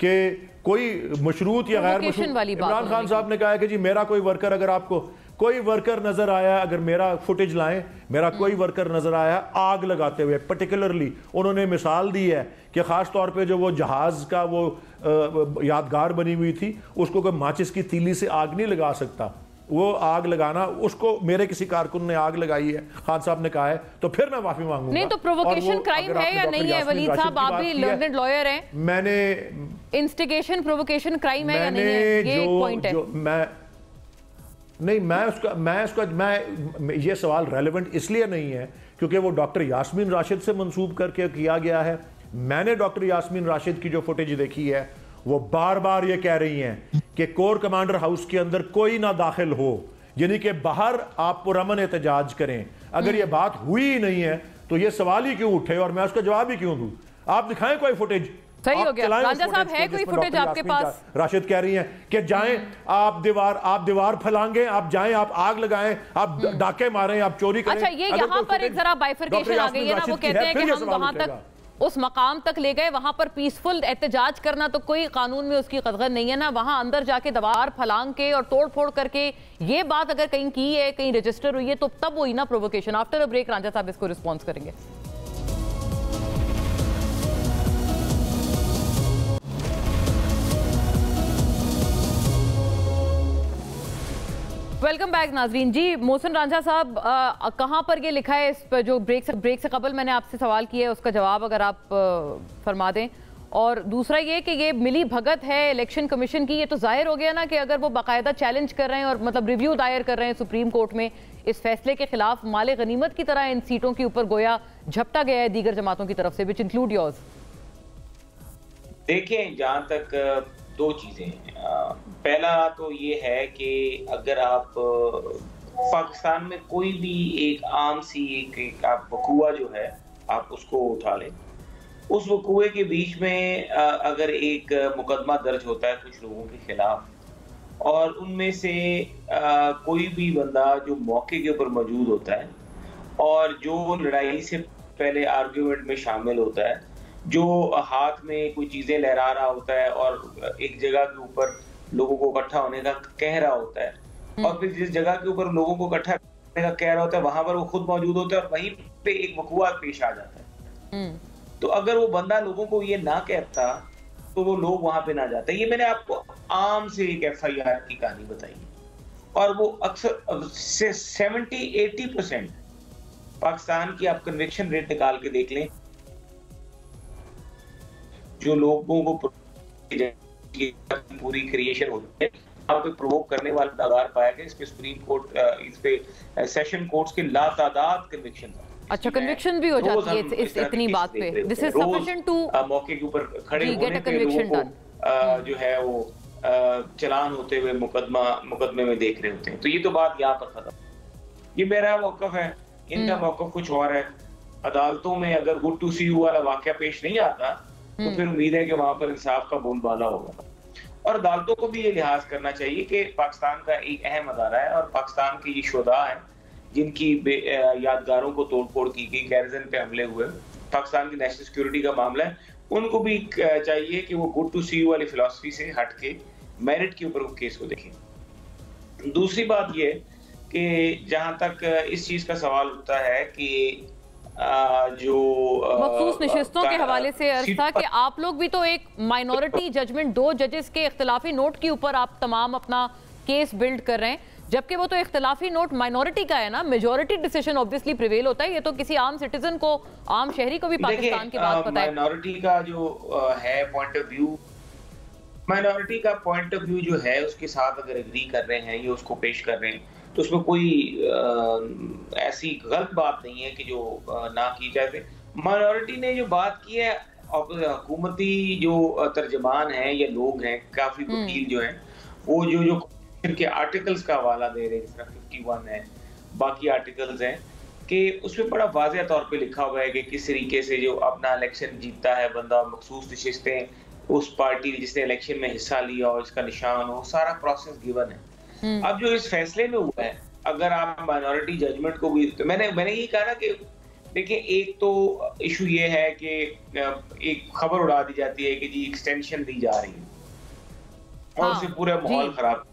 कि कोई मशरूत या गैर मशरूत, इमरान खान साहब ने कहा है कि जी मेरा कोई वर्कर, अगर आपको कोई वर्कर नजर आया, अगर मेरा फुटेज लाएं, मेरा कोई वर्कर नजर आया आग लगाते हुए, पर्टिकुलरली उन्होंने मिसाल दी है कि खास तौर पे जो वो जहाज का वो यादगार बनी हुई थी, उसको कोई माचिस की तीली से आग नहीं लगा सकता। वो आग लगाना, उसको मेरे किसी कारकुन ने आग लगाई है, खान साहब ने कहा है, तो फिर मैं माफी मांगूंगा। नहीं तो प्रोवोकेशन क्राइम है या नहीं है? वलीद साहब, आप भी लर्नड लॉयर हैं, मैंने इंस्टिगेशन प्रोवोकेशन क्राइम है या नहीं है, ये पॉइंट है। मैं ये सवाल रेलेवेंट इसलिए नहीं है क्योंकि वो डॉक्टर यास्मीन राशिद से मंसूब करके किया गया है। मैंने डॉक्टर यास्मीन राशिद की जो फुटेज देखी है, वो बार बार ये कह रही हैं कि कोर कमांडर हाउस के अंदर कोई ना दाखिल हो, यानी कि बाहर आप पुरअमन एहतजाज करें। अगर ये बात हुई ही नहीं है तो ये सवाल ही क्यों उठे और मैं उसका जवाब ही क्यों दूं? आप दिखाएं कोई फुटेज। सही हो गया। रांझा साहब, है कोई फुटेज आपके पास? राशिद कह रही हैं कि जाएं आप दीवार फैलाएंगे, आप जाएं, आप आग लगाएं, आप डाके मारें, आप चोरी करें। अच्छा, ये यहाँ पर एक जरा बाइफरकेशन आ गई है ना, वो कहते हैं कि हम वहां तक, उस मकाम तक ले गए, वहां पर पीसफुल एहतजाज करना तो कोई कानून में उसकी कदर नहीं है ना, वहां अंदर जाके दीवार फलांग के और तोड़ फोड़ करके ये बात अगर कहीं की है, कहीं रजिस्टर हुई है, तो तब हुई ना provocation. After a break Ranjha साहब इसको रिस्पॉन्स करेंगे। वेलकम बैक नाजरीन। जी मोहसिन रांझा साहब, कहाँ पर ये लिखा है इस पर जो ब्रेक से कबल मैंने आपसे सवाल किया है उसका जवाब अगर आप फरमा दें। और दूसरा ये कि ये मिली भगत है इलेक्शन कमीशन की, ये तो जाहिर हो गया ना कि अगर वो बाकायदा चैलेंज कर रहे हैं और मतलब रिव्यू दायर कर रहे हैं सुप्रीम कोर्ट में इस फैसले के खिलाफ, माले गनीमत की तरह इन सीटों के ऊपर गोया झपटा गया है दीगर जमातों की तरफ से, विच इंक्लूड योर्स। देखें, जहाँ तक दो चीजें हैं। पहला तो ये है कि अगर आप पाकिस्तान में कोई भी एक आम सी एक आप वकूआ जो है आप उसको उठा लें, उस वकूए के बीच में अगर एक मुकदमा दर्ज होता है कुछ लोगों के खिलाफ और उनमें से कोई भी बंदा जो मौके के ऊपर मौजूद होता है और जो लड़ाई से पहले आर्ग्यूमेंट में शामिल होता है, जो हाथ में कोई चीजें लहरा रहा होता है और एक जगह के ऊपर लोगों को इकट्ठा होने का कह रहा होता है और फिर जिस जगह के ऊपर लोगों को इकट्ठा करने का कह रहा होता है वहां पर वो खुद मौजूद होता है और वहीं पे एक वकूआ पेश आ जाता है। तो अगर वो बंदा लोगों को ये ना कहता तो वो लोग वहां पे ना जाते। ये मैंने आपको आम से एक FIR की कहानी बताई और वो अक्सर से 70-80% पाकिस्तान की आप कन्विक्शन रेट निकाल के देख लें, जो लोगों को पूरी क्रिएशन होती है वहां पे प्रोवोक करने वाला आधार पाया गया। इस पे सुप्रीम कोर्ट, इस पे सेशन कोर्ट्स के लातादाद कन्विक्शन। अच्छा, कन्विक्शन भी हो जाती है इस इतनी बात पे। दिस इज सफिशिएंट टू मौके के ऊपर खड़े होने पे लोगों को जो है वो चलान होते हुए मुकदमे में देख रहे होते हैं। तो ये तो बात यहाँ पर खत्म। ये मेरा मौकफ है, इनका मौकफ कुछ और है। अदालतों में अगर गुड टू सी यू वाला वाकया पेश नहीं आता तो फिर उम्मीद है कि वहां पर इंसाफ का बोलबाला होगा। और अदालतों को भी ये लिहाज करना चाहिए कि पाकिस्तान का एक अहम अदारा है और पाकिस्तान के ये शुहदा है जिनकी यादगारों को तोड़फोड़ की गई, गैरिजन पे हमले हुए, पाकिस्तान की नेशनल सिक्योरिटी का मामला है, उनको भी चाहिए कि वो गुड टू सी यू वाली फिलॉसफी से हट के मेरिट के ऊपर केस को देखें। दूसरी बात ये कि जहां तक इस चीज का सवाल उठता है कि जो मखसूस नशिस्तों के हवाले से अर्ज था कि आप लोग भी तो एक माइनॉरिटी जजमेंट, 2 जजेस के इख्तिलाफी नोट के ऊपर आप तमाम अपना केस बिल्ड कर रहे हैं, जबकि वो तो इख्तिलाफी नोट माइनॉरिटी का है ना, मेजॉरिटी डिसीजन ऑब्वियसली प्रिवेल होता है। ये तो किसी आम सिटीजन को, आम शहरी को भी पाकिस्तान की बात पता है। माइनॉरिटी का जो है पॉइंट ऑफ व्यू, माइनॉरिटी का पॉइंट ऑफ व्यू जो है उसके साथ अगर एग्री कर रहे हैं या उसको पेश कर रहे हैं तो उसमें कोई ऐसी गलत बात नहीं है कि जो ना की जाए। माइनॉरिटी ने जो बात की है, हुकूमती जो तर्जमान है या लोग हैं, काफी वकील जो हैं, वो जो के आर्टिकल्स का हवाला दे रहे हैं, जिस तरह 51 है, बाकी आर्टिकल्स हैं, कि उसमें बड़ा वाज़ेह तौर पे लिखा हुआ है कि किस तरीके से जो अपना इलेक्शन जीतता है बंदा, मखसूस नशिस्तें उस पार्टी जिसने इलेक्शन में हिस्सा लिया और इसका निशान हो, सारा प्रोसेस गिवन है। अब जो इस फैसले में हुआ है, अगर आप माइनॉरिटी जजमेंट को भी, तो मैंने यही कहा ना कि देखिए, एक तो इशू ये है कि एक खबर उड़ा दी जाती है कि जी एक्सटेंशन दी जा रही है और उससे पूरा माहौल खराब।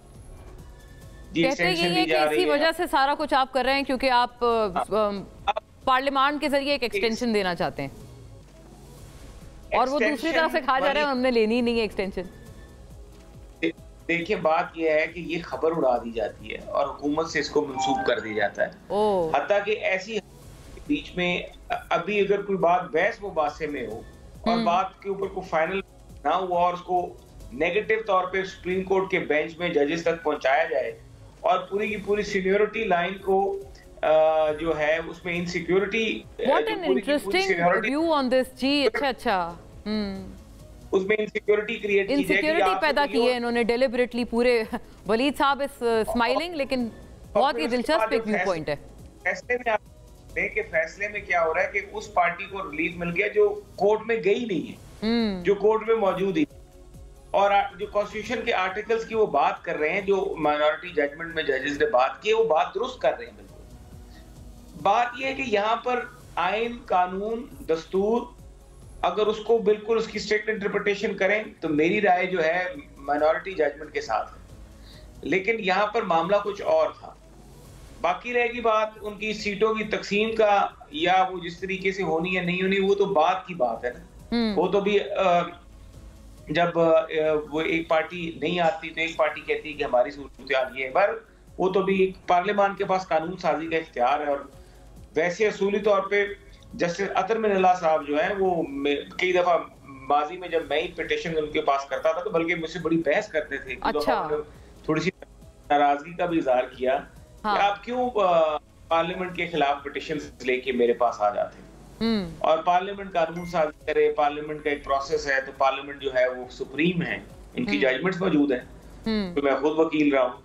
कहते हैं ये कि इसी वजह से सारा कुछ आप कर रहे हैं क्योंकि आप पार्लियामेंट के जरिए एक एक्सटेंशन देना चाहते हैं और वो दूसरी तरफ से कहा जा रहा है हमने लेनी नहीं है एक्सटेंशन। देखिए, बात यह है कि ये खबर उड़ा दी जाती है और हुकूमत से इसको मंसूब कर दिया जाता है। हत्ता कि ऐसी बीच में अभी अगर कोई बात बहस मुबासे में हो और बात के ऊपर कोई फाइनल ना हुआ और उसको नेगेटिव तौर पे सुप्रीम कोर्ट के बेंच में जजेस तक पहुंचाया जाए और पूरी की पूरी सिक्योरिटी लाइन को जो है उसमें insecurity, what an interesting view on this जी। अच्छा उसमें इनसिक्योरिटी क्रिएट की जाए, इनसिक्योरिटी पैदा की है इन्होंने डेलिबरेटली। पूरे वलीद साहब इज स्माइलिंग, लेकिन बहुत ही दिलचस्प एक व्यू पॉइंट है। फैसले में आप देखें, फैसले में क्या हो रहा है कि उस पार्टी को रिलीफ मिल गया जो कोर्ट में गई नहीं है, जो कोर्ट में मौजूद ही, और जो कॉन्स्टिट्यूशन के आर्टिकल्स की वो बात कर रहे हैं, जो माइनॉरिटी जजमेंट में जजेस ने बात की है, वो बात दुरुस्त कर रहे हैं। बिल्कुल बात ये है कि यहाँ पर आइन, कानून, दस्तूर, अगर उसको बिल्कुल उसकी स्ट्रिक्ट इंटरप्रिटेशन करें तो मेरी राय जो है माइनॉरिटी जजमेंट के साथ है, लेकिन यहाँ पर मामला कुछ और था। बाकी रहेगी बात उनकी सीटों की तकसीम का, या वो जिस तरीके से होनी या नहीं होनी, वो तो बात की बात है ना। वो तो भी जब वो एक पार्टी नहीं आती तो एक पार्टी कहती है कि हमारी सूरत ये है। पर वो तो भी पार्लियामान के पास कानून साजी का इख्तियार है। और वैसे असूली तौर पे जस्टिस अतर मिनल्ला साहब जो है वो कई दफा माजी में जब मैं ही पिटिशन उनके पास करता था तो बल्कि मुझसे बड़ी बहस करते थे। अच्छा। थोड़ी सी नाराजगी का भी इजहार किया कि आप क्यों पार्लियामेंट के खिलाफ पिटिशन लेके मेरे पास आ जाते हैं। और पार्लियामेंट कानून साजी करे, पार्लियामेंट का एक प्रोसेस है, तो पार्लियामेंट जो है वो सुप्रीम है, इनकी जजमेंट्स मौजूद है। तो मैं खुद वकील रहा हूँ,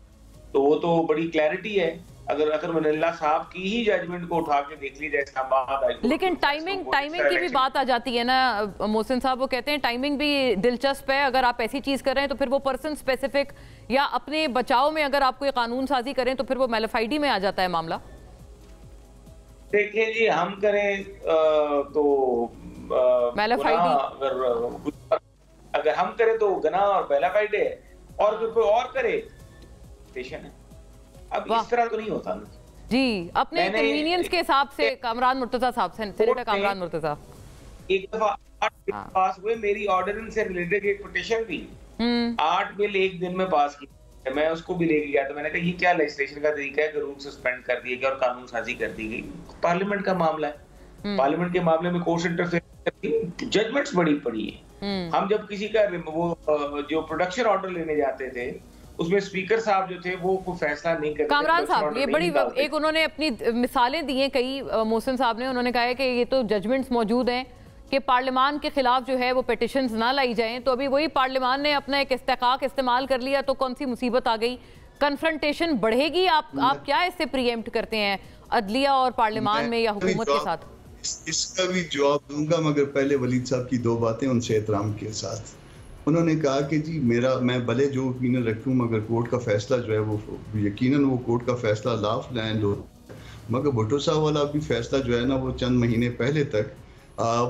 तो वो तो बड़ी क्लैरिटी है। अगर अतर मिनल्ला साहब की ही जजमेंट को उठा के देख ली जाए इस्लामाबाद, लेकिन टाइमिंग की भी बात आ जाती है ना मोहसिन साहब। वो कहते हैं टाइमिंग भी दिलचस्प है। अगर आप ऐसी चीज कर रहे हैं तो फिर वो पर्सन स्पेसिफिक या अपने बचाव में अगर आप कोई कानून साजी करें तो फिर वो मैलिफाइडी में आ जाता है मामला। देखिए जी, हम करें तो मैलिफाइडी, अगर हम करें तो गुनाह और मैलिफाइड है, और फिर कोई और करे स्टेशन है। अब इस तरह तो नहीं होता ना जी। अपने कन्वीनियंस के हिसाब से कामरान मुर्तजा साहब, सेनेटर कामरान मुर्तजा एक दफा 8 बिल पास हुए, मेरी ऑर्डिनेंस से रिलेटेड एक पिटीशन थी, 8 बिल एक दिन में पास की। मैं उसको भी लेके गया, तो मैंने कहा ये क्या लेजिस्लेशन का तरीका है कि रूल सस्पेंड कर दिए गए और कानून साजी कर दी गई। पार्लियामेंट का मामला है, पार्लियामेंट के मामले में कोर्ट इंटरफेयर करती, जजमेंट्स बड़ी पड़ी है। हम जब किसी का वो जो प्रोडक्शन ऑर्डर लेने जाते थे उसमें स्पीकर साहब जो थे वो कोई फैसला नहीं करते। कामरान साहब, ये बड़ी एक उन्होंने अपनी मिसालें दी हैं कई, मोहसिन साहब ने, उन्होंने कहा है कि ये तो जजमेंट्स मौजूद हैं कि पार्लियामान के खिलाफ जो है वो पिटिशंस ना लाई जाएं, तो अभी वही पार्लियामान ने अपना एक इस्तेकाक इस्तेमाल कर लिया तो कौन सी मुसीबत आ गई, कन्फ्रंटेशन बढ़ेगी। आप क्या इससे प्रीएम्प्ट करते हैं अदलिया और पार्लियामान में या हुकूमत के साथ? इसका भी जवाब दूंगा, मगर पहले वलीद साहब की 2 बातें उनसे एहतराम के साथ। उन्होंने कहा कि जी मैं भले जो ओपिनियन रखूं, मगर कोर्ट का फैसला जो है वो यकीनन वो कोर्ट का फैसला लाफ लैंड हो, मगर भुट्टो साहब वाला भी फैसला जो है ना वो चंद महीने पहले तक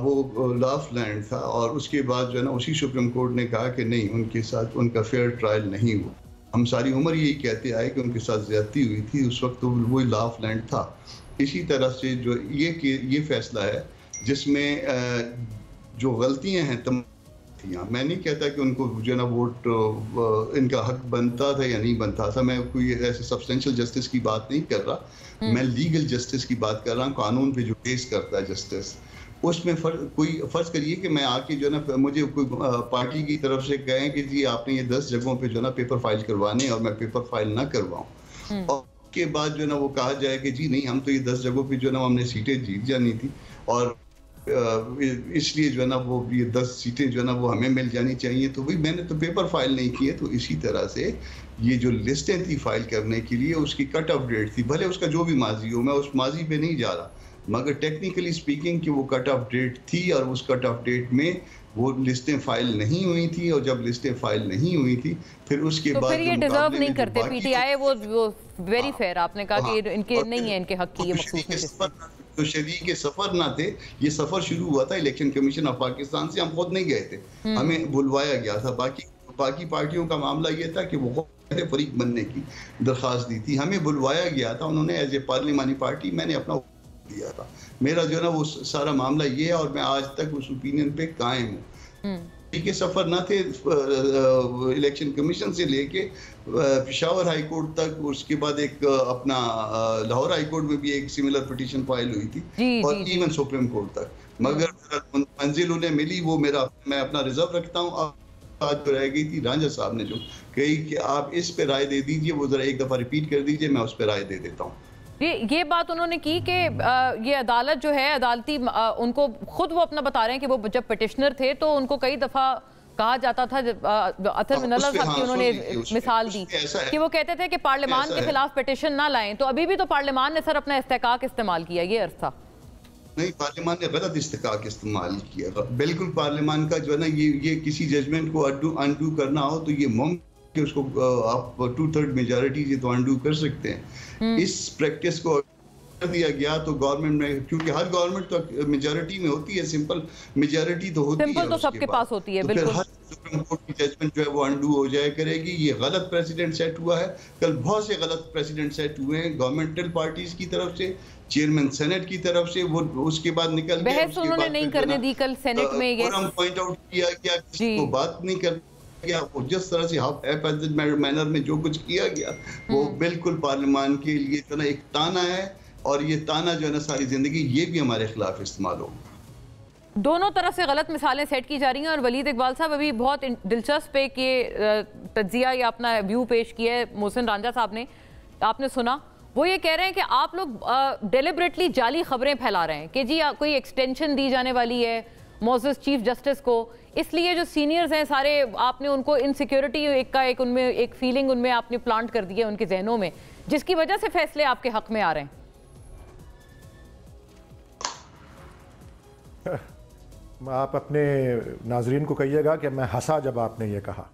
वो लाफ लैंड था, और उसके बाद जो है ना उसी सुप्रीम कोर्ट ने कहा कि नहीं, उनके साथ उनका फेयर ट्रायल नहीं हुआ। हम सारी उम्र यही कहते आए कि उनके साथ ज्यादती हुई थी, उस वक्त तो वो लाफ लैंड था। इसी तरह से जो ये फैसला है जिसमें जो गलतियां हैं मैं नहीं कहता कि उनको जो ना वोट इनका हक बनता था या नहीं बनता था, मैं कोई ऐसे सब्सटेंशियल जस्टिस की बात नहीं कर रहा, मैं लीगल जस्टिस की बात कर रहा हूँ। कानून पे जो केस करता है जस्टिस, उसमें कोई फर्ज करिए कि मैं आके जो ना मुझे कोई पार्टी की तरफ से कहें कि जी आपने ये 10 जगहों पे जो ना पेपर फाइल करवाने और मैं पेपर फाइल ना करवाऊं, और उसके बाद जो ना वो कहा जाए कि जी नहीं, हम तो ये 10 जगहों पे जो ना हमने सीटें जीत जानी थी और इसलिए जो है ना वो ये 10 सीटें जो है ना वो हमें मिल जानी चाहिए, तो भाई मैंने तो पेपर फाइल नहीं किए। तो इसी तरह से ये जो लिस्टें थी फाइल करने के लिए, उसकी कट ऑफ डेट थी, भले उसका जो भी माजी हो, मैं उस माजी पे नहीं जा रहा, मगर टेक्निकली स्पीकिंग कि वो कट ऑफ डेट थी और उस कट ऑफ डेट में वो लिस्टें फाइल नहीं हुई थी, और जब लिस्टें फाइल नहीं हुई थी फिर उसके बाद फिर ये डिजर्व नहीं करते पीटीआई, वो वेरी फेयर आपने कहा कि इनके नहीं है, इनके हक की ये मखसूस तो शरीक के सफर ना थे। ये सफर शुरू हुआ था इलेक्शन कमीशन ऑफ पाकिस्तान से, हम खुद नहीं गए थे, हमें बुलवाया गया था। बाकी पार्टियों का मामला ये था कि वो फरीक बनने की दरख्वास्त दी थी, हमें बुलवाया गया था, उन्होंने एज ए पार्लियामानी पार्टी मैंने अपना दिया था। मेरा जो है ना वो सारा मामला ये है, और मैं आज तक उस ओपिनियन पे कायम हूँ। के सफर ना थे इलेक्शन कमीशन से लेके पेशावर हाई कोर्ट तक, उसके बाद एक अपना लाहौर हाई कोर्ट में भी एक सिमिलर पिटीशन फाइल हुई थी, और इवन सुप्रीम कोर्ट तक, मगर मंजिल उन्हें मिली वो मैं अपना रिजर्व रखता हूँ। आज जो रह गई थी रांझा साहब ने जो कही कि आप इस पे राय दे दीजिए, वो जरा एक दफा रिपीट कर दीजिए, मैं उस पर राय दे देता हूँ। ये बात उन्होंने की कि ये अदालत जो है अदालती उनको खुद वो अपना बता रहे हैं कि वो जब पिटिशनर थे तो उनको कई दफा कहा जाता था, अतर मिनल्ला साहब की उन्होंने मिसाल दी कि वो कहते थे कि पार्लियामान के खिलाफ पिटिशन ना लाएं, तो अभी भी तो पार्लियामान ने सर अपना इस्तेकाक इस्तेमाल किया, ये अर्थ था। नहीं, पार्लियामान ने गलत इस्तेकाक इस्तेमाल किया, बिल्कुल। पार्लियामान का जो है ना ये किसी जजमेंट को अनडू करना हो तो ये मुमकिन कि उसको आप 2/3 मेजॉरिटी से तो अनडू कर सकते हैं। इस प्रैक्टिस को कर दिया गया तो गवर्नमेंट में, क्योंकि हर गवर्नमेंट तो मेजॉरिटी में होती है, सिंपल मेजॉरिटी तो होती है, सिंपल तो सबके पास होती है, बिल्कुल। हर सुप्रीम कोर्ट की जजमेंट जो है वो अनडू हो जाया करेगी। ये गलत प्रेसिडेंट सेट हुआ है, कल बहुत से गलत प्रेसिडेंट सेट हुए हैं गवर्नमेंटल पार्टीज की तरफ से, चेयरमैन सेनेट की तरफ से, वो उसके बाद निकल गए, बहस उन्होंने नहीं करने दी कल सेनेट में, ये पॉइंट आउट किया किसी को बात नहीं कर गया, और जिस तरह से हाफ मैनर में जो कुछ किया गया वो बिल्कुल पार्लियामान के लिए इतना एक ताना है, और ये ताना जो है ना सारी जिंदगी ये भी हमारे खिलाफ इस्तेमाल होगा। दोनों तरफ से गलत मिसालें सेट की जा रही हैं। और वलीद इकबाल साहब अभी बहुत दिलचस्प एक ये तज्जिया या अपना व्यू पेश किया है मोहसिन रांझा साहब ने, आपने सुना। वो ये कह रहे हैं कि आप लोग डेलिबरेटली जाली खबरें फैला रहे हैं कि जी कोई एक्सटेंशन दी जाने वाली है मोअज़्ज़ज़ चीफ जस्टिस को, इसलिए जो सीनियर्स हैं सारे आपने उनको इनसिक्योरिटी एक उनमें एक फीलिंग उनमें आपने प्लांट कर दी है उनके जहनों में, जिसकी वजह से फैसले आपके हक में आ रहे हैं। आप अपने नाजरीन को कहिएगा कि मैं हंसा जब आपने ये कहा।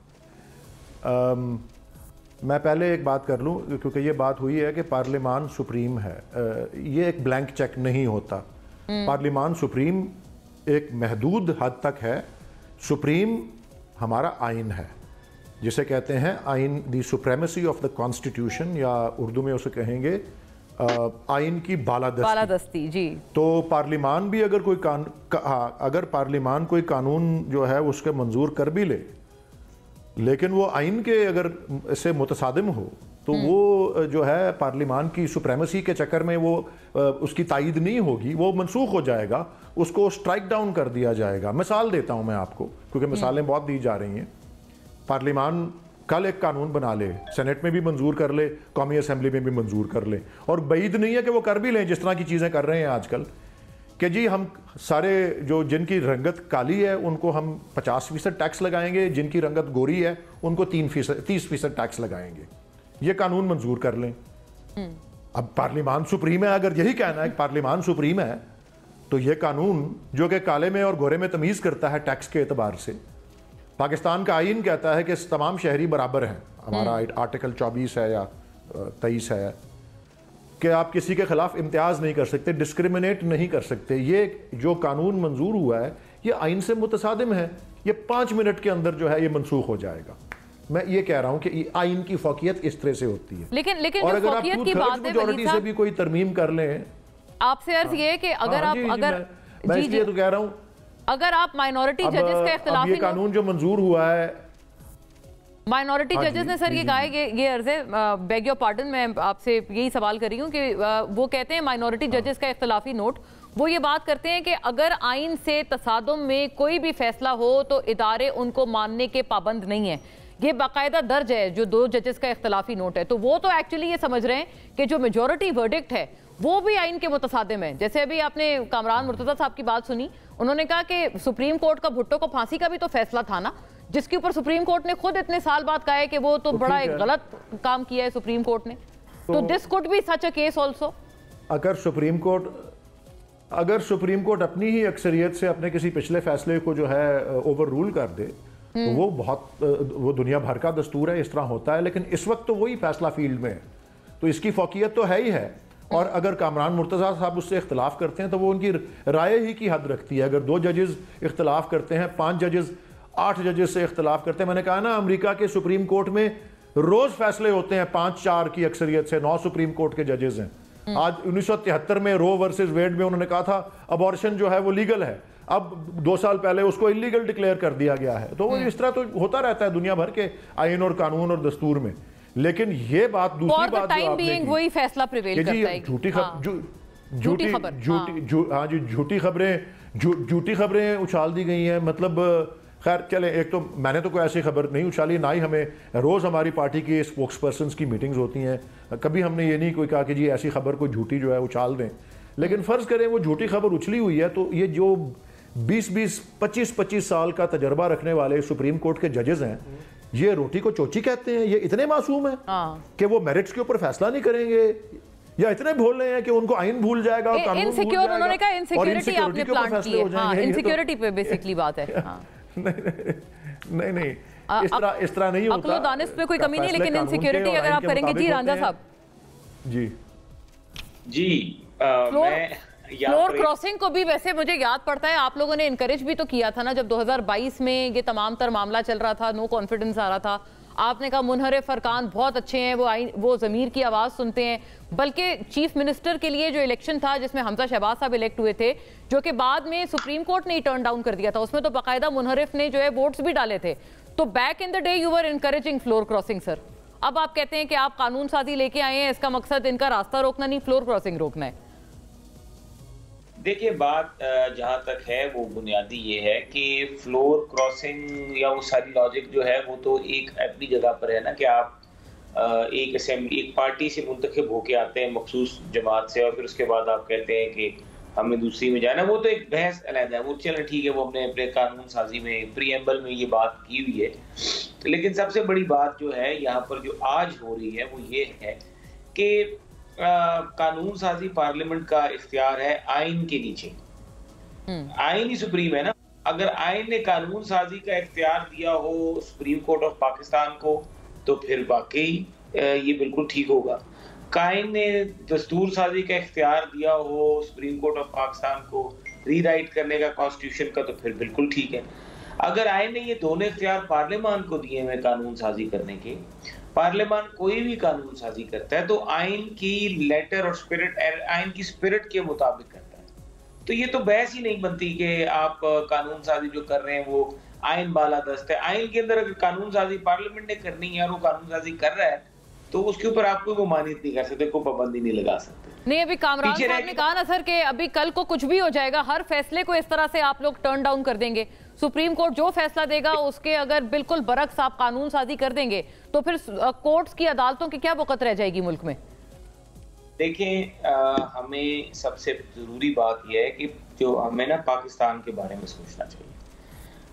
मैं पहले एक बात कर लूँ, क्योंकि ये बात हुई है कि पार्लियामान सुप्रीम है। ये एक ब्लैंक चेक नहीं होता। पार्लियामान सुप्रीम एक महदूद हद तक है। सुप्रीम हमारा आइन है, जिसे कहते हैं आइन, दी सुप्रेमेसी ऑफ द कॉन्स्टिट्यूशन, या उर्दू में उसे कहेंगे आइन की बालादस्ती। जी। तो पार्लियामान भी अगर अगर पार्लियामान कोई कानून जो है उसके मंजूर कर भी ले, लेकिन वो आइन के अगर से मुतसादिम हो, तो वो जो है पार्लियामान की सुप्रेमेसी के चक्कर में वो उसकी तायीद नहीं होगी, वो मनसूख हो जाएगा, उसको स्ट्राइक डाउन कर दिया जाएगा। मिसाल देता हूं मैं आपको, क्योंकि मिसालें बहुत दी जा रही हैं। पार्लियामान कल एक कानून बना ले, सेनेट में भी मंजूर कर ले, कौमी असेंबली में भी मंजूर कर ले, और बैद नहीं है कि वो कर भी लें, जिस तरह की चीज़ें कर रहे हैं आजकल, कि जी हम सारे जो जिनकी रंगत काली है उनको हम 50% टैक्स लगाएंगे, जिनकी रंगत गोरी है उनको 30% टैक्स लगाएंगे। ये कानून मंजूर कर लें। अब पार्लियामान सुप्रीम है, अगर यही कहना है कि पार्लियामान सुप्रीम है, तो ये कानून जो कि काले में और गोरे में तमीज़ करता है टैक्स के एतबार से, पाकिस्तान का आइन कहता है कि तमाम शहरी बराबर हैं, हमारा आर्टिकल 24 है या 23 है, कि आप किसी के खिलाफ इम्तियाज़ नहीं कर सकते, डिस्क्रिमिनेट नहीं कर सकते। ये जो कानून मंजूर हुआ है ये आइन से मुतसादिम है, ये 5 मिनट के अंदर जो है ये मनसूख हो जाएगा। मैं ये कह रहा हूं कि आइन की फौकियत इस तरह से होती है। लेकिन और अगर आप 2/3 मेजॉरिटी से भी कोई तरमीम कर लें, आपसे अर्ज ये है कि अगर आप मैं इसलिए तो कह रहा हूं, अगर आप माइनॉरिटी जजेस का इख्तिलाफी, ये कानून जो मंजूर हुआ है, माइनॉरिटी जजेस ने सर ये कहा है, ये अर्ज है, बेग योर पार्डन, मैं आपसे यही सवाल कर रही हूँ कि वो कहते हैं माइनॉरिटी जजेस का इख्तिलाफी नोट, वो ये बात करते हैं कि अगर आइन से तसादुम में कोई भी फैसला हो तो इदारे उनको मानने के पाबंद नहीं है। ये बाकायदा दर्ज है जो 2 जजेस का इख्तिलाफी नोट है। तो वो तो एक्चुअली ये समझ रहे हैं कि जो मेजॉरिटी वर्डिक्ट है वो भी आइन के मुतसादिम है। जैसे अभी आपने कामरान मुर्तज़ा साहब की बात सुनी, उन्होंने कहा कि सुप्रीम कोर्ट का भुट्टो को फांसी का भी तो फैसला था ना, जिसके ऊपर सुप्रीम कोर्ट ने खुद इतने साल बाद कहा है कि वो तो बड़ा एक गलत काम किया है सुप्रीम कोर्ट ने। तो this could be such a case also. अगर सुप्रीम कोर्ट अपनी ही अक्सरियत से अपने किसी पिछले फैसले को जो है ओवर रूल कर दे, तो वो दुनिया भर का दस्तूर है, इस तरह होता है। लेकिन इस वक्त तो वही फैसला फील्ड में है, तो इसकी फौकियत तो है ही है। और अगर कामरान मुर्तज़ा साहब उससे इख्तिलाफ करते हैं तो वो उनकी राय ही की हद रखती है। अगर 2 जजेस इख्तिलाफ करते हैं, 5 जजेस 8 जजेस से इख्तिलाफ करते हैं, मैंने कहा ना अमेरिका के सुप्रीम कोर्ट में रोज फैसले होते हैं 5-4 की अक्सरियत से, 9 सुप्रीम कोर्ट के जजेस हैं। आज 1973 में रो वर्सेस वेड में उन्होंने कहा था अबॉर्शन जो है वो लीगल है, अब 2 साल पहले उसको इलीगल डिक्लेयर कर दिया गया है। तो इस तरह तो होता रहता है दुनिया भर के आइन और कानून और दस्तूर में। लेकिन ये बात, दूसरी बात जो आपने की, वही फैसला प्रिवेल करता है, झूठी खबरें उछाल दी गई हैं। मतलब खैर चले, एक तो मैंने तो कोई ऐसी खबर नहीं उछाली, ना ही हमें रोज़ हमारी पार्टी की स्पोक्स पर्सन्स की मीटिंग्स होती हैं, कभी हमने ये नहीं कोई कहा कि जी ऐसी खबर कोई झूठी जो है उछाल दें। लेकिन फ़र्ज़ करें वो झूठी खबर उछली हुई है, तो ये जो 20-20, 25-25 साल का तजर्बा रखने वाले सुप्रीम कोर्ट के जजेस हैं, ये रोटी को चोची कहते हैं। ये इतने मासूम हैं कि वो मेरिट्स के ऊपर फैसला नहीं करेंगे, या इतने भूल रहे हैं कि उनको आइन भूल जाएगा और कानून भूल जाएगा। उन्होंने कहा इनसिक्योरिटी आपने प्लांट की है। हाँ, इनसिक्योरिटी पे बेसिकली बात है। हाँ। नहीं, इस तरह नहीं होता। अक्ल दानिश पे कोई कमी नहीं, लेकिन इनसिक्योरिटी अगर आप करेंगे। जी रांझा साहब। जी फ्लोर क्रॉसिंग को भी वैसे मुझे याद पड़ता है आप लोगों ने इनकरेज भी तो किया था ना, जब 2022 में ये तमाम तर मामला चल रहा था, नो कॉन्फिडेंस आ रहा था, आपने कहा मुनहरिफ अरकान बहुत अच्छे हैं, वो ज़मीर की आवाज़ सुनते हैं, बल्कि चीफ मिनिस्टर के लिए जो इलेक्शन था जिसमें हमजा शहबाज साहब इलेक्ट हुए थे, जो कि बाद में सुप्रीम कोर्ट ने टर्न डाउन कर दिया था, उसमें तो बाकायदा मुनहरिफ ने जो है वोट्स भी डाले थे। तो back in the day you were encouraging floor crossing sir, अब आप कहते हैं कि आप कानून साजी लेके आए हैं, इसका मकसद इनका रास्ता रोकना नहीं, फ्लोर क्रॉसिंग रोकना है। देखिए, बात जहां तक है वो बुनियादी ये है कि फ्लोर क्रॉसिंग या वो सारी लॉजिक जो है वो तो एक अपनी जगह पर है ना, कि आप एक असेंबली, एक पार्टी से मुंतखब होके आते हैं मखसूस जमात से, और फिर उसके बाद आप कहते हैं कि हमें दूसरी में जाना, वो तो एक बहस अलग है, वो चलो ठीक है, वो हमने अपने कानून साजी में प्रीएम्बल में ये बात की हुई है। लेकिन सबसे बड़ी बात जो है यहाँ पर जो आज हो रही है वो ये है कि कानून साजी पार्लियामेंट का इख्तियार है आइन के नीचे, आइन ही सुप्रीम है ना। अगर आइन ने कानून साजी का इख्तियार दिया हो सुप्रीम कोर्ट ऑफ पाकिस्तान को तो फिर वाकई ये बिल्कुल ठीक होगा। आइन ने दस्तूर साजी का इख्तियार दिया हो सुप्रीम कोर्ट ऑफ पाकिस्तान को रीराइट करने का कॉन्स्टिट्यूशन का तो फिर बिल्कुल ठीक है। अगर आइन ने ये दोनों इख्तियार पार्लियामान को दिए हुए कानून साजी करने के, पार्लियामान कोई भी कानून साजी करता है तो आइन की लेटर और स्पिरिट, आइन की स्पिरिट के मुताबिक करता है, तो ये तो बहस ही नहीं बनती कि आप कानून साजी जो कर रहे हैं वो आइन बालादस्त है। आइन के अंदर अगर कानून साजी पार्लियामेंट ने करनी है और वो कानून साजी कर रहा है तो उसके ऊपर आप कोई मानियत नहीं कर सकते, कोई पाबंदी नहीं लगा सकते। नहीं, अभी कामरान साहब ने कहा ना सर कि अभी कल को कुछ भी हो जाएगा, हर फैसले को इस तरह से आप लोग टर्न डाउन कर देंगे, सुप्रीम कोर्ट जो फैसला देगा उसके अगर बिल्कुल बरक्स आप कानून साजी कर देंगे तो फिर कोर्ट्स की अदालतों की क्या वक़्त रह जाएगी मुल्क में? देखें, हमें सबसे जरूरी बात यह है कि जो हमें ना पाकिस्तान के बारे में सोचना चाहिए।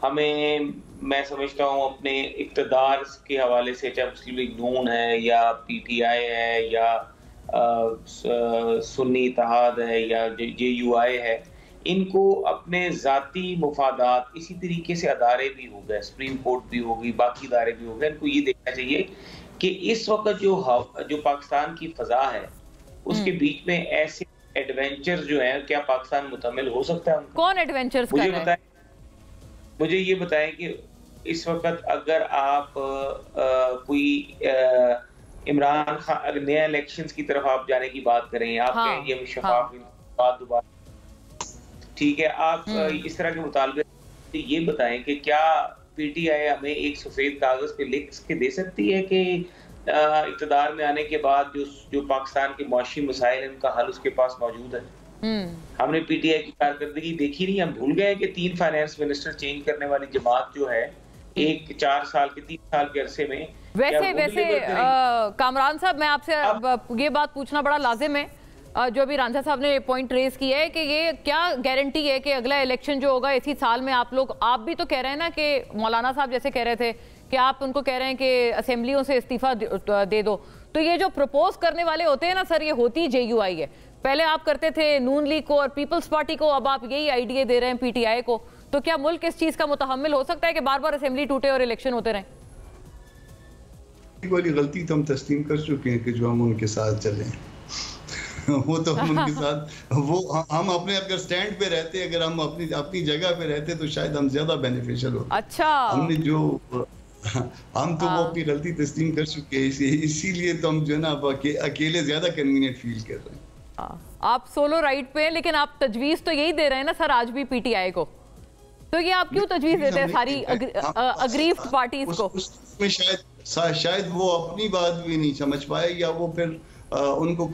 हमें, मैं समझता हूँ अपने इक़्तिदार के हवाले से, चाहे मुस्लिम लीग नून है या PTI है या सुन्नी इत्तेहाद है या JUI है, इनको अपने ज़ाती मुफादात, इसी तरीके से अदारे भी हो गए, सुप्रीम कोर्ट भी होगी, बाकी अदारे भी हो गए, इनको ये देखना चाहिए कि इस वक्त जो पाकिस्तान की फ़ज़ा है उसके बीच में ऐसे एडवेंचर जो हैं, क्या पाकिस्तान मुतमिल हो सकता है? कौन एडवेंचर्स कर रहे हैं? मुझे ये बताएं कि इस वक्त अगर आप कोई इमरान खान नया इलेक्शंस की तरफ आप जाने की बात करें, आप कहेंगे हम शफाफ बात दोबारा, ठीक है, आप इस तरह के मुतालबे ये बताएं कि क्या PTI हमें एक सफेद कागज पे लिख के दे सकती है कि इक़्तिदार में आने के बाद जो पाकिस्तान के मुआशी मसाइल हैं उनका हल उसके पास मौजूद है? हमने PTI की कारकर्दगी देखी नहीं, हम भूल गए कि 3 फाइनेंस मिनिस्टर चेंज करने वाली जमात जो है एक 4 साल के 3 साल के अरसे में। वैसे कामरान साहब, मैं आपसे ये बात पूछना बड़ा लाजिम है, जो अभी रांझा साहब ने पॉइंट रेज किया है कि ये क्या गारंटी है कि अगला इलेक्शन जो होगा इसी साल में आप भी तो कह रहे हैं ना कि मौलाना साहब जैसे कह रहे थे कि आप उनको कह रहे हैं कि असेंबलियों से इस्तीफा दे दो, तो ये जो प्रपोज करने वाले होते हैं ना सर, ये होती JUI है। पहले आप करते थे नून लीग को और पीपल्स पार्टी को, अब आप यही आइडिया दे रहे हैं PTI को, तो क्या मुल्क इस चीज का मुतहम्मिल हो सकता है कि बार बार असेंबली टूटे और इलेक्शन होते रहें? वाली गलती तो हम तस्लीम कर चुके हैं कि जो हम उनके साथ चले वो तो हम उनके साथ, वो हम अपने अगर स्टैंड पे रहते, अगर हम अपनी जगह पे रहते तो शायद हम ज्यादा बेनिफिशियल होते। अच्छा, हमने जो हम तो वो अपनी गलती तस्लीम कर चुके हैं, इसीलिए तो हम जो है ना अकेले ज्यादा कन्वीनियंट फील कर रहे हैं। आप सोलो राइड पे हैं, लेकिन आप तजवीज तो यही दे रहे हैं ना सर आज भी PTI को, तो ये आप क्यों तजवीज देते हैं सारी अग्रीव्ड पार्टीज को? उसमें शायद वो अपनी बात भी नहीं समझ पाए, या वो फिर उनको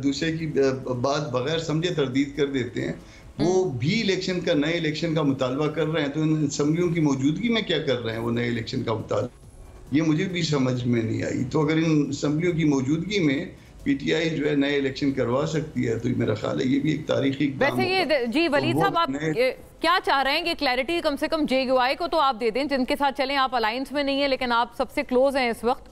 दूसरे की बात बगैर समझे तरदीद कर देते हैं। वो भी इलेक्शन का, नए इलेक्शन का मुतालबा कर रहे हैं, तो इन असम्बलियों की मौजूदगी में क्या कर रहे हैं वो नए इलेक्शन का मुतालबा, ये मुझे भी समझ में नहीं आई। तो अगर इन असम्बलियों की मौजूदगी में PTI जो है नए इलेक्शन करवा सकती है तो मेरा ख्याल है ये भी एक तारीखी वैसे ये जी वलीद साहब, आप क्या चाह रहे हैं कि क्लैरिटी कम से कम JUI को तो आप दे दें, जिनके साथ चलें, आप अलायंस में नहीं है लेकिन आप सबसे क्लोज हैं इस वक्त,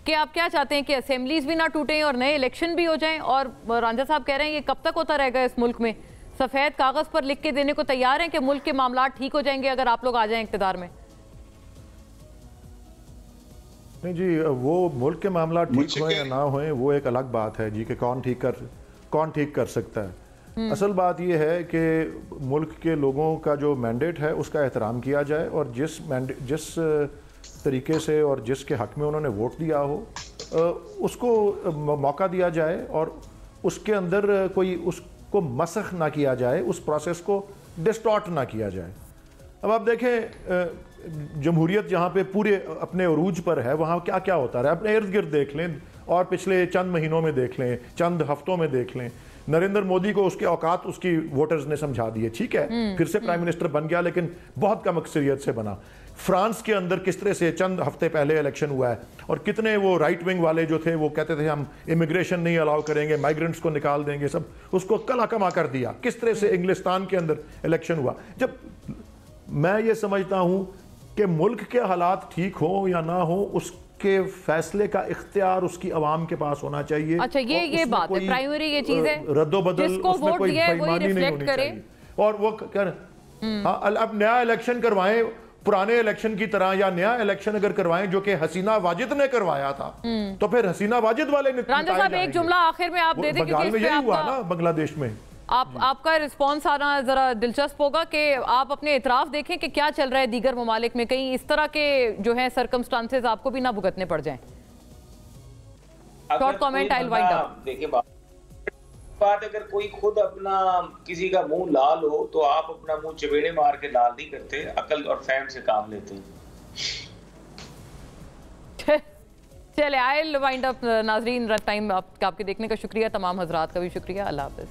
कि आप क्या चाहते हैं कि असेंबलीज भी ना टूटें और नए इलेक्शन भी हो जाएं? और रांझा साहब कह रहे हैं ये कब तक होता रहेगा इस मुल्क में? सफेद कागज पर लिख के देने को तैयार हैं कि मुल्क के मामला ठीक हो जाएंगे अगर आप लोग आ जाएं इक़्तिदार में? नहीं जी, वो मुल्क के मामला ठीक हो या ना हो वो एक अलग बात है जी, कि कौन ठीक कर सकता है। असल बात यह है कि मुल्क के लोगों का जो मैंडेट है उसका एहतराम किया जाए, और जिस तरीके से और जिसके हक में उन्होंने वोट दिया हो उसको मौका दिया जाए और उसके अंदर कोई उसको मसख ना किया जाए, उस प्रोसेस को डिस्टॉर्ट ना किया जाए। अब आप देखें जमहूरियत जहाँ पे पूरे अपने उरूज पर है वहाँ क्या क्या होता रहा, अपने इर्द गिर्द देख लें और पिछले चंद महीनों में देख लें, चंद हफ्तों में देख लें। नरेंद्र मोदी को उसके औकात उसकी वोटर्स ने समझा दिए, ठीक है, फिर से प्राइम मिनिस्टर बन गया लेकिन बहुत कम अक्सरियत से बना। फ्रांस के अंदर किस तरह से चंद हफ्ते पहले इलेक्शन हुआ है और कितने वो राइट विंग वाले जो थे वो कहते थे हम इमिग्रेशन नहीं अलाउ करेंगे, माइग्रेंट्स को निकाल देंगे, सब उसको कला कमा कर दिया। किस तरह से इंग्लिस्तान के अंदर इलेक्शन हुआ। जब मैं ये समझता हूं कि मुल्क के हालात ठीक हो या ना हो उसके फैसले का इख्तियार उसकी आवाम के पास होना चाहिए। अच्छा, ये बात है, प्राइमरी ये चीज है, रद्दोबदल उसमें कोई बेईमानी नहीं होनी चाहिए। और वो हाँ, अब नया इलेक्शन करवाएं पुराने इलेक्शन की तरह, या नया इलेक्शन अगर करवाएं जो कि हसीना वाजिद ने करवाया था तो फिर हसीना वाजिद वाले रांझा साहब एक जुमला आखिर में आप दे दें, बंगाल में यही हुआ ना, बांग्लादेश में। आपका रिस्पॉन्स आना जरा दिलचस्प होगा कि आप अपने इतराफ देखें कि क्या चल रहा है दीगर ममालिक में, कहीं इस तरह के जो है सरकमस्टांसेस आपको भी ना भुगतने पड़ जाएं। Short comment, I will wind up. देखिए बात अगर कोई खुद अपना किसी का मुंह लाल हो तो आप अपना मुंह चपेड़े मार के लाल नहीं करते, अकल और फहम से काम लेते हैं। चले, आई विल वाइंड अप। नाजरीन, टाइम आपके देखने का शुक्रिया, तमाम हजरात का भी शुक्रिया। अल्लाह हाफिज।